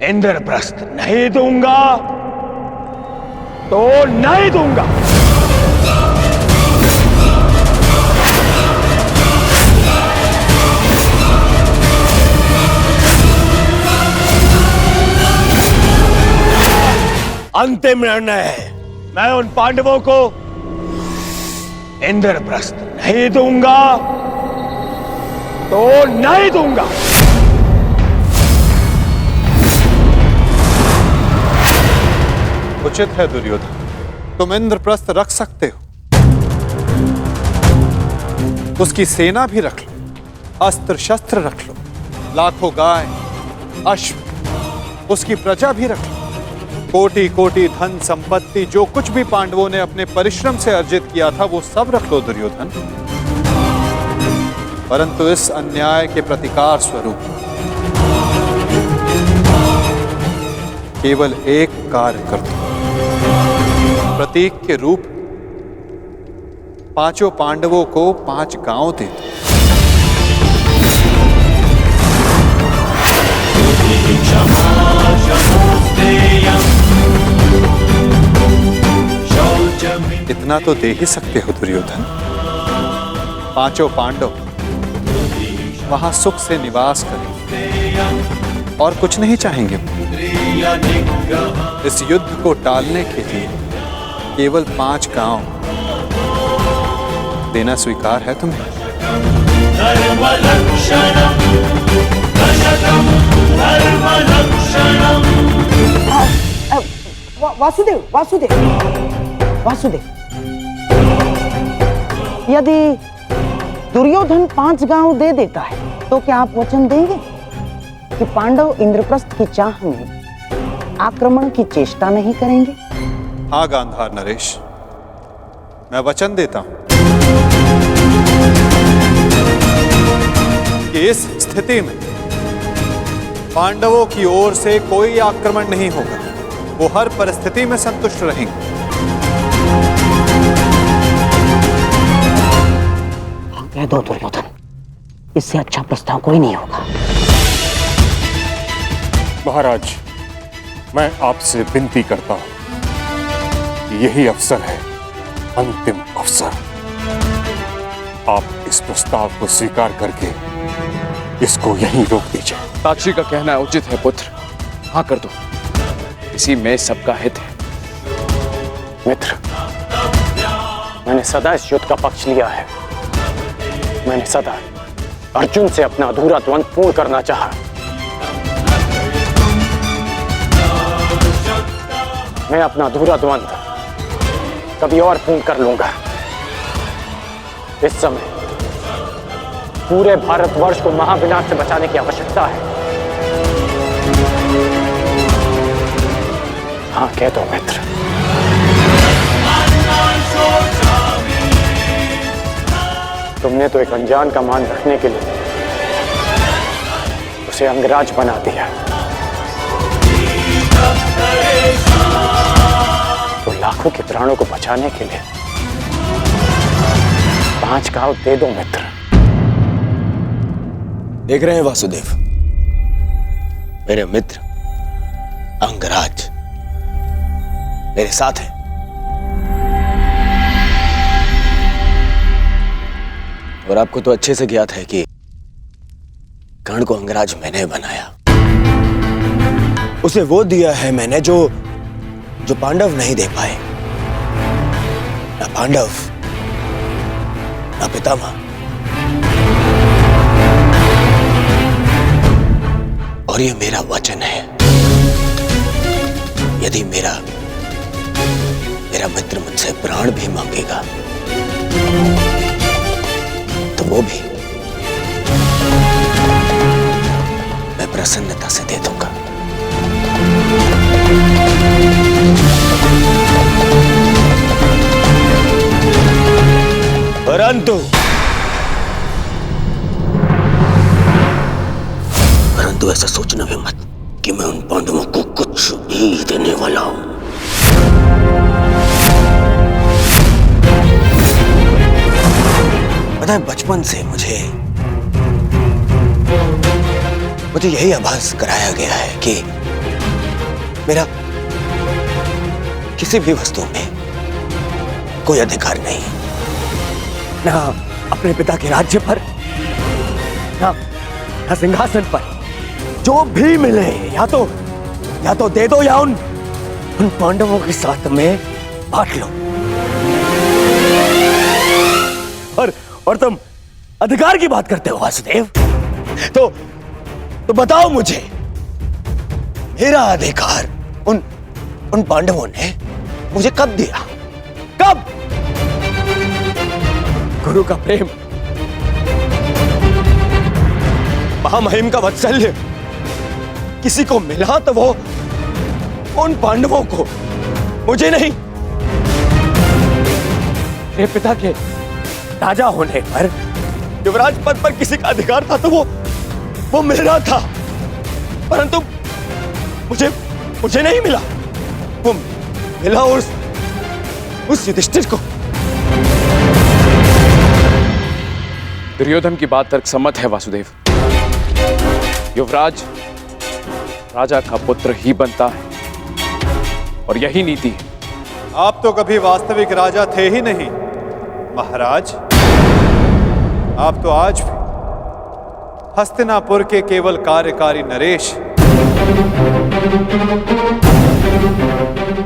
Speaker 4: इंद्रप्रस्थ नहीं दूंगा तो नहीं दूंगा। अंतिम निर्णय है। मैं उन पांडवों को इंद्रप्रस्थ नहीं दूंगा तो नहीं दूंगा।
Speaker 6: उचित है दुर्योधन, तुम इंद्रप्रस्थ रख सकते हो। उसकी सेना भी रख लो, अस्त्र शस्त्र रख लो, लाखों गाय अश्व, उसकी प्रजा भी रख लो, कोटि कोटि धन संपत्ति, जो कुछ भी पांडवों ने अपने परिश्रम से अर्जित किया था वो सब रख लो दुर्योधन। परंतु इस अन्याय के प्रतिकार स्वरूप केवल एक कार्य कर दो। प्रतीक के रूप पांचों पांडवों को 5 गांव दे दो। इतना तो दे ही सकते हो दुर्योधन। 5 पांडव वहां सुख से निवास करें और कुछ नहीं चाहेंगे। इस युद्ध को टालने के लिए केवल 5 गांव देना स्वीकार है तुम्हें?
Speaker 3: वासुदेव वासुदेव वासुदेव, यदि दुर्योधन 5 गांव दे देता है तो क्या आप वचन देंगे कि पांडव इंद्रप्रस्थ की चाह में आक्रमण की चेष्टा नहीं करेंगे?
Speaker 6: हाँ गांधार नरेश, मैं वचन देता हूं कि इस स्थिति में पांडवों की ओर से कोई आक्रमण नहीं होगा। वो हर परिस्थिति में संतुष्ट रहेंगे।
Speaker 3: कह दो दुर्योधन, इससे अच्छा प्रस्ताव कोई नहीं होगा।
Speaker 9: महाराज, मैं आपसे विनती करता हूं कि यही अवसर है, अंतिम अवसर। आप इस प्रस्ताव को स्वीकार करके इसको यहीं रोक दीजिए।
Speaker 1: साक्षी का कहना उचित है पुत्र, हाँ कर दो, इसी में सबका हित है। मित्र, मैंने सदा इस युद्ध का पक्ष लिया है। मैंने सदा अर्जुन से अपना अधूरा द्वंद्व पूर्ण करना चाहा। मैं अपना अधूरा द्वंद्व कभी और पूर्ण कर लूंगा। इस समय पूरे भारतवर्ष को महाविनाश से बचाने की आवश्यकता है। हाँ कह दो मित्र। तुमने तो एक अनजान का मान रखने के लिए उसे अंगराज बना दिया, तो लाखों के प्राणों को बचाने के लिए 5 गांव दे दो मित्र।
Speaker 4: देख रहे हैं वासुदेव, मेरे मित्र अंगराज मेरे साथ है। और आपको तो अच्छे से ज्ञात है कि कर्ण को अंगराज मैंने बनाया। उसे वो दिया है मैंने जो जो पांडव नहीं दे पाए। ना पांडव, ना पितामह। और ये मेरा वचन है, यदि मेरा मित्र मुझसे प्राण भी मांगेगा तो वो भी मैं प्रसन्नता से दे दूंगा। परंतु ऐसा सोचना भी मत कि मैं उन पांडवों को कुछ भी देने वाला हूं। पता है, बचपन से मुझे यही आभास कराया गया है कि मेरा किसी भी वस्तु में कोई अधिकार नहीं, ना अपने पिता के राज्य पर, ना सिंहासन पर। जो भी मिले या तो दे दो या उन पांडवों के साथ में बांट लो। और तुम अधिकार की बात करते हो वासुदेव, तो बताओ मुझे, मेरा अधिकार उन पांडवों ने मुझे कब दिया? कब? गुरु का प्रेम, महामहिम का वात्सल्य किसी को मिला तो वो उन पांडवों को, मुझे नहीं। मेरे पिता के राजा होने पर, युवराज पद पर किसी का अधिकार था तो वो मेरा था, परंतु मुझे नहीं मिला। वो मिला उस युधिष्ठिर को।
Speaker 1: दुर्योधन की बात तर्कसम्मत है वासुदेव। युवराज राजा का पुत्र ही बनता है और यही नीति है।
Speaker 6: आप तो कभी वास्तविक राजा थे ही नहीं महाराज। आप तो आज भी हस्तिनापुर के केवल कार्यकारी नरेश।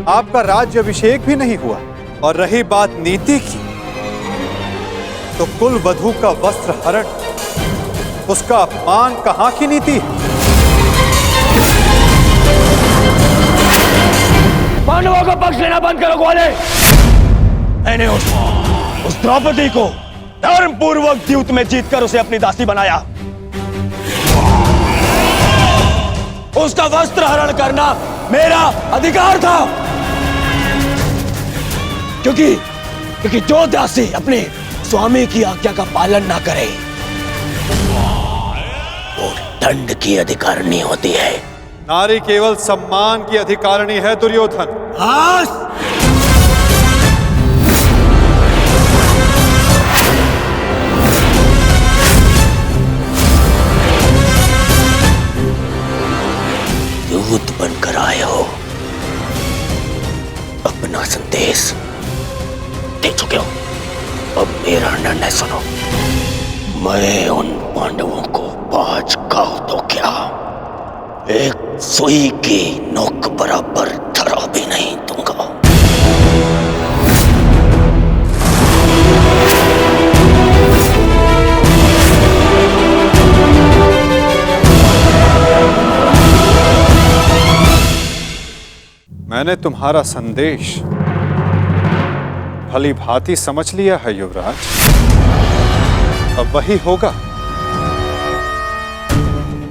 Speaker 6: आपका राज्य अभिषेक भी नहीं हुआ। और रही बात नीति की, तो कुल वधू का वस्त्र हरण, उसका अपमान कहां की नीति है?
Speaker 4: पांडवों का पक्ष लेना बंद करो ग्वाले। मैंने उस द्रौपदी को धर्म पूर्वक द्यूत में जीतकर उसे अपनी दासी बनाया। उसका वस्त्र हरण करना मेरा अधिकार था, क्योंकि जो दासी अपने स्वामी की आज्ञा का पालन ना करे वो दंड की अधिकारिणी होती है।
Speaker 6: नारी केवल सम्मान की अधिकारिणी है दुर्योधन।
Speaker 4: दूत बनकर आए हो, अपना संदेश दे चुके हो। अब मेरा निर्णय सुनो। मैं उन पांडवों को 5 गांव तो क्या, एक सुई की नोक बराबर धरा भी नहीं दूंगा।
Speaker 6: मैंने तुम्हारा संदेश भली भांति समझ लिया है युवराज। अब वही होगा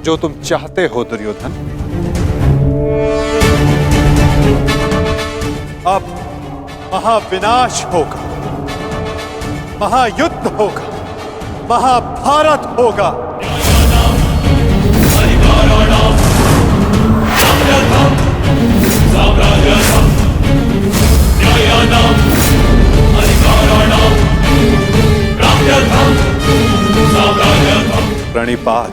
Speaker 6: जो तुम चाहते हो दुर्योधन। अब महाविनाश होगा, महायुद्ध होगा, महाभारत होगा। प्रणिपात।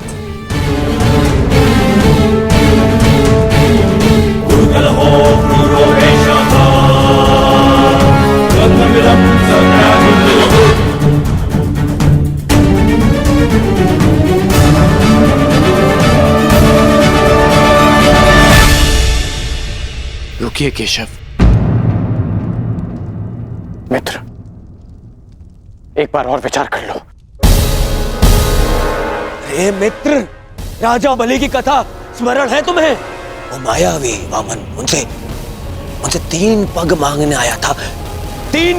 Speaker 1: रुकिए केशव। मित्र, एक बार और विचार कर लो।
Speaker 4: अरे मित्र, राजा बलि की कथा स्मरण है तुम्हें? वो मायावी वामन मुझसे 3 पग मांगने आया था। 3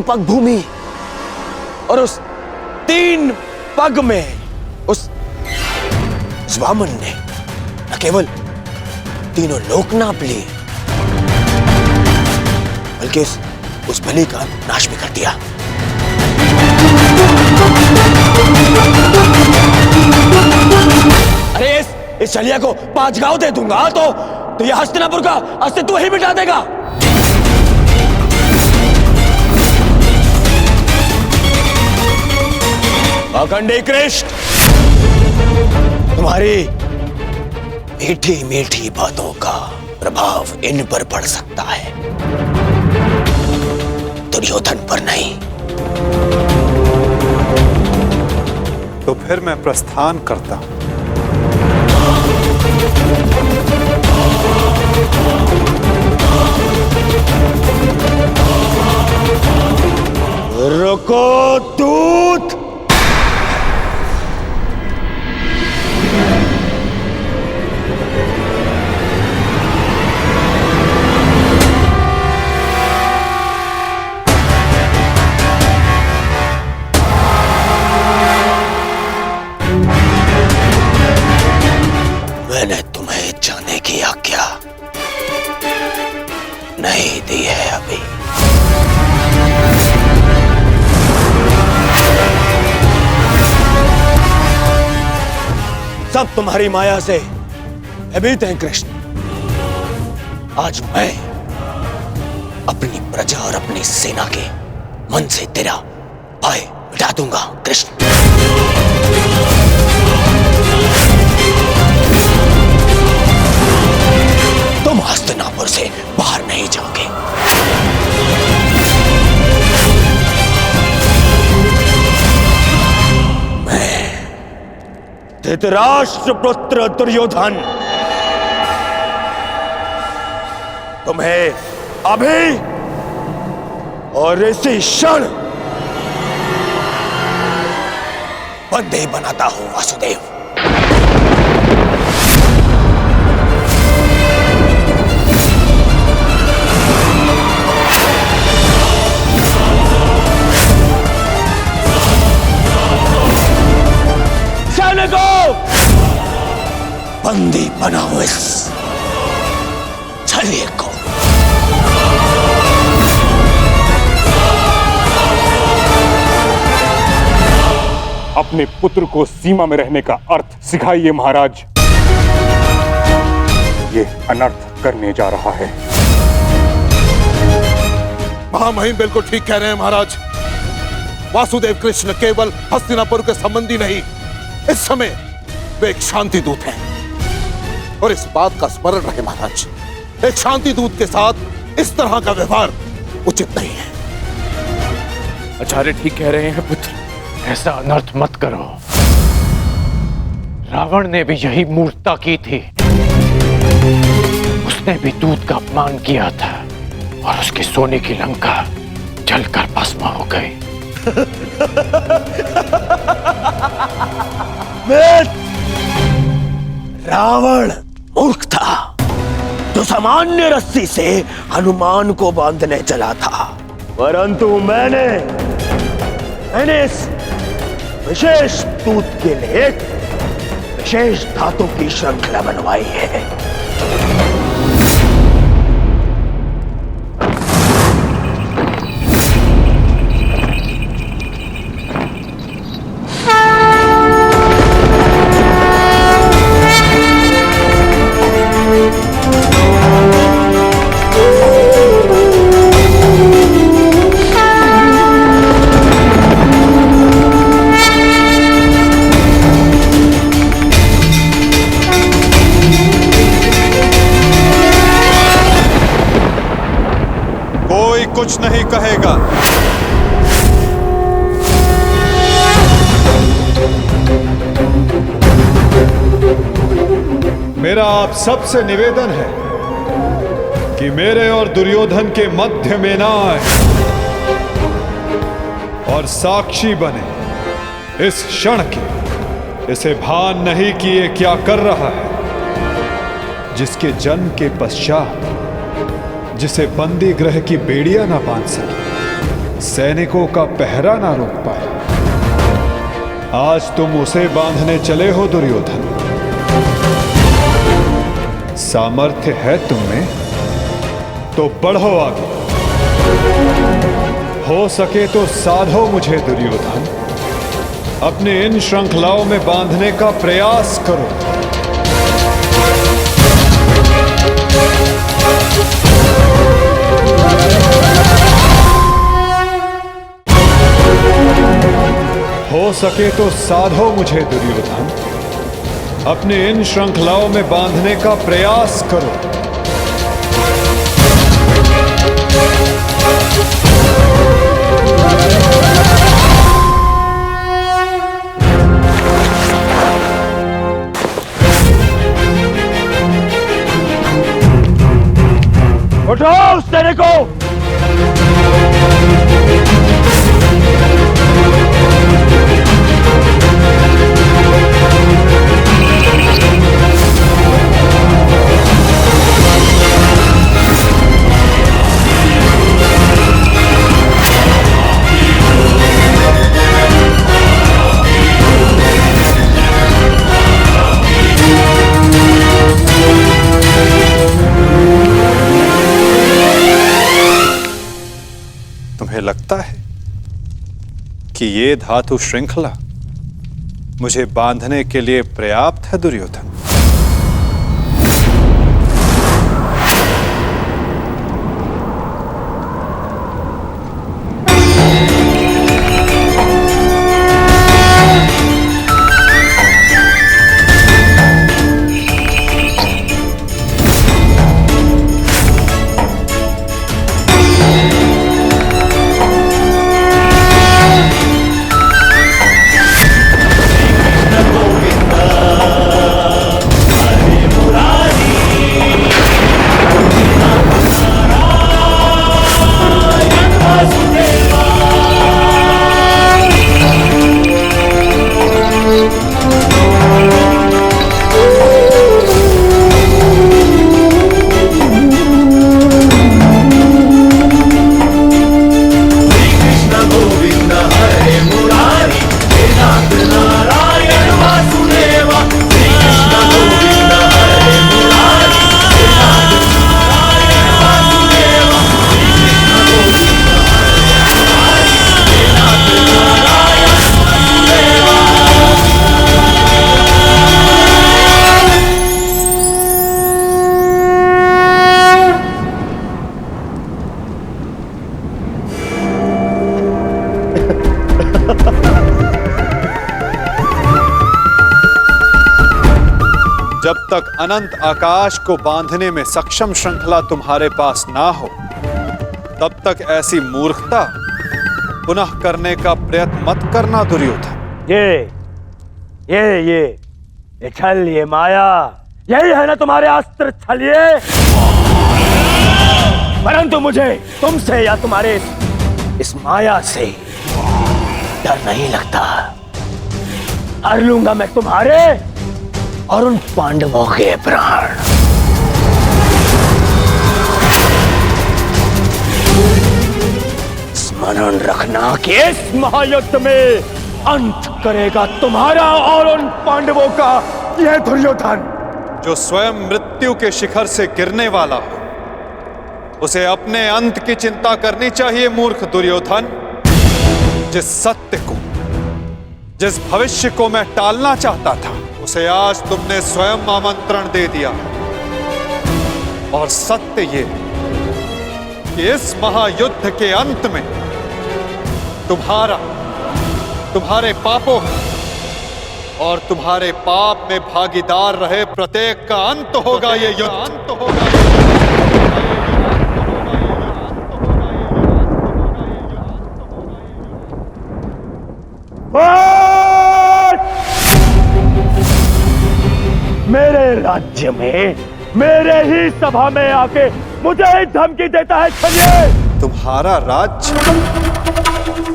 Speaker 4: पग भूमि, और उस 3 पग में उस वामन ने न केवल तीनों लोक नाप लिए, बल्कि उस बलि का नाश भी कर दिया। अरे इस शलिया को 5 गांव दे दूंगा तो यह हस्तिनापुर का अस्तित्व ही मिटा देगा। अखंडी कृष्ण, तुम्हारी मीठी मीठी बातों का प्रभाव इन पर पड़ सकता है, दुर्योधन पर नहीं।
Speaker 6: तो फिर मैं प्रस्थान करता हूं।
Speaker 4: रुको दूत। मैंने तुम्हें जाने की आज्ञा नहीं दी है अभी। सब तुम्हारी माया से भयभीत हैं कृष्ण। आज मैं अपनी प्रजा और अपनी सेना के मन से तेरा भय मिटा दूंगा कृष्ण। तुम हस्तिनापुर से बाहर नहीं जाओगे। धृतराष्ट्र पुत्र दुर्योधन तुम्हें अभी और इसी क्षण बंदी बनाता हूं वासुदेव। बंदी बनाओ इस छलिए को।
Speaker 9: अपने पुत्र को सीमा में रहने का अर्थ सिखाइए महाराज। ये अनर्थ करने जा रहा है।
Speaker 7: महामहिम बिल्कुल ठीक कह रहे हैं महाराज। वासुदेव कृष्ण केवल हस्तिनापुर के संबंधी नहीं, इस समय वे एक शांति दूत हैं। और इस बात का स्मरण रहे महाराज, एक शांति दूत के साथ इस तरह का व्यवहार उचित नहीं है।
Speaker 1: आचार्य ठीक कह रहे हैं पुत्र, ऐसा अनर्थ मत करो। रावण ने भी यही मूर्खता की थी। उसने भी दूत का अपमान किया था और उसकी सोने की लंका जलकर भस्म हो गई।
Speaker 4: रावण मूर्ख था जो सामान्य रस्सी से हनुमान को बांधने चला था, परंतु मैंने इस विशेष दूत के लिए एक विशेष धातु की श्रृंखला बनवाई है।
Speaker 6: कुछ नहीं कहेगा। मेरा आप सबसे निवेदन है कि मेरे और दुर्योधन के मध्य में ना आए और साक्षी बने इस क्षण की। इसे भान नहीं कि ये क्या कर रहा है, जिसके जन्म के पश्चात जिसे बंदी गृह की बेड़ियां ना बांध सके, सैनिकों का पहरा ना रोक पाए, आज तुम उसे बांधने चले हो दुर्योधन। सामर्थ्य है तुम में तो बढ़ो आगे, हो सके तो साधो मुझे दुर्योधन, अपने इन श्रृंखलाओं में बांधने का प्रयास करो। हो सके तो साधो मुझे दुर्योधन, अपने इन श्रृंखलाओं में बांधने का प्रयास करो।
Speaker 9: उठो उस तेरे को।
Speaker 6: तुम्हें लगता है कि ये धातु श्रृंखला मुझे बांधने के लिए पर्याप्त है दुर्योधन? जब तक अनंत आकाश को बांधने में सक्षम श्रृंखला तुम्हारे पास ना हो, तब तक ऐसी मूर्खता पुनः करने का प्रयत्न मत करना दुर्योधन।
Speaker 9: ये छल, ये माया, यही है ना तुम्हारे अस्त्र छलिए। परंतु मुझे तुमसे या तुम्हारे इस माया से डर नहीं लगता। हर लूंगा मैं तुम्हारे और उन पांडवों के प्राण। स्मरण रखना कि इस महायुद्ध में अंत करेगा तुम्हारा और उन पांडवों का यह दुर्योधन।
Speaker 6: जो स्वयं मृत्यु के शिखर से गिरने वाला हो, उसे अपने अंत की चिंता करनी चाहिए मूर्ख दुर्योधन। जिस सत्य को, जिस भविष्य को मैं टालना चाहता था, उसे आज तुमने स्वयं आमंत्रण दे दिया। और सत्य ये कि इस महायुद्ध के अंत में तुम्हारे पापों और तुम्हारे पाप में भागीदार रहे प्रत्येक का अंत होगा। ये युद्ध अंत होगा।
Speaker 9: मेरे राज्य में मेरे ही सभा में आके मुझे ही धमकी देता है छलिए।
Speaker 6: तुम्हारा राज्य,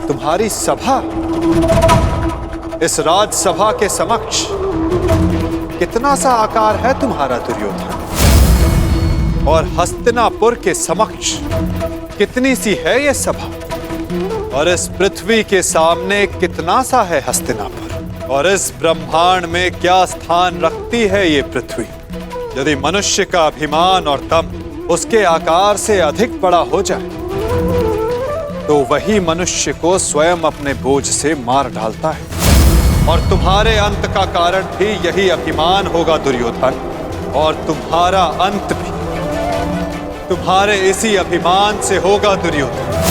Speaker 6: तुम्हारी सभा, इस राजसभा के समक्ष कितना सा आकार है तुम्हारा दुर्योधन, और हस्तिनापुर के समक्ष कितनी सी है ये सभा, और इस पृथ्वी के सामने कितना सा है हस्तिनापुर, और इस ब्रह्मांड में क्या स्थान रखती है ये पृथ्वी। यदि मनुष्य का अभिमान और दम उसके आकार से अधिक बड़ा हो जाए तो वही मनुष्य को स्वयं अपने बोझ से मार डालता है, और तुम्हारे अंत का कारण भी यही अभिमान होगा दुर्योधन, और तुम्हारा अंत भी तुम्हारे इसी अभिमान से होगा दुर्योधन।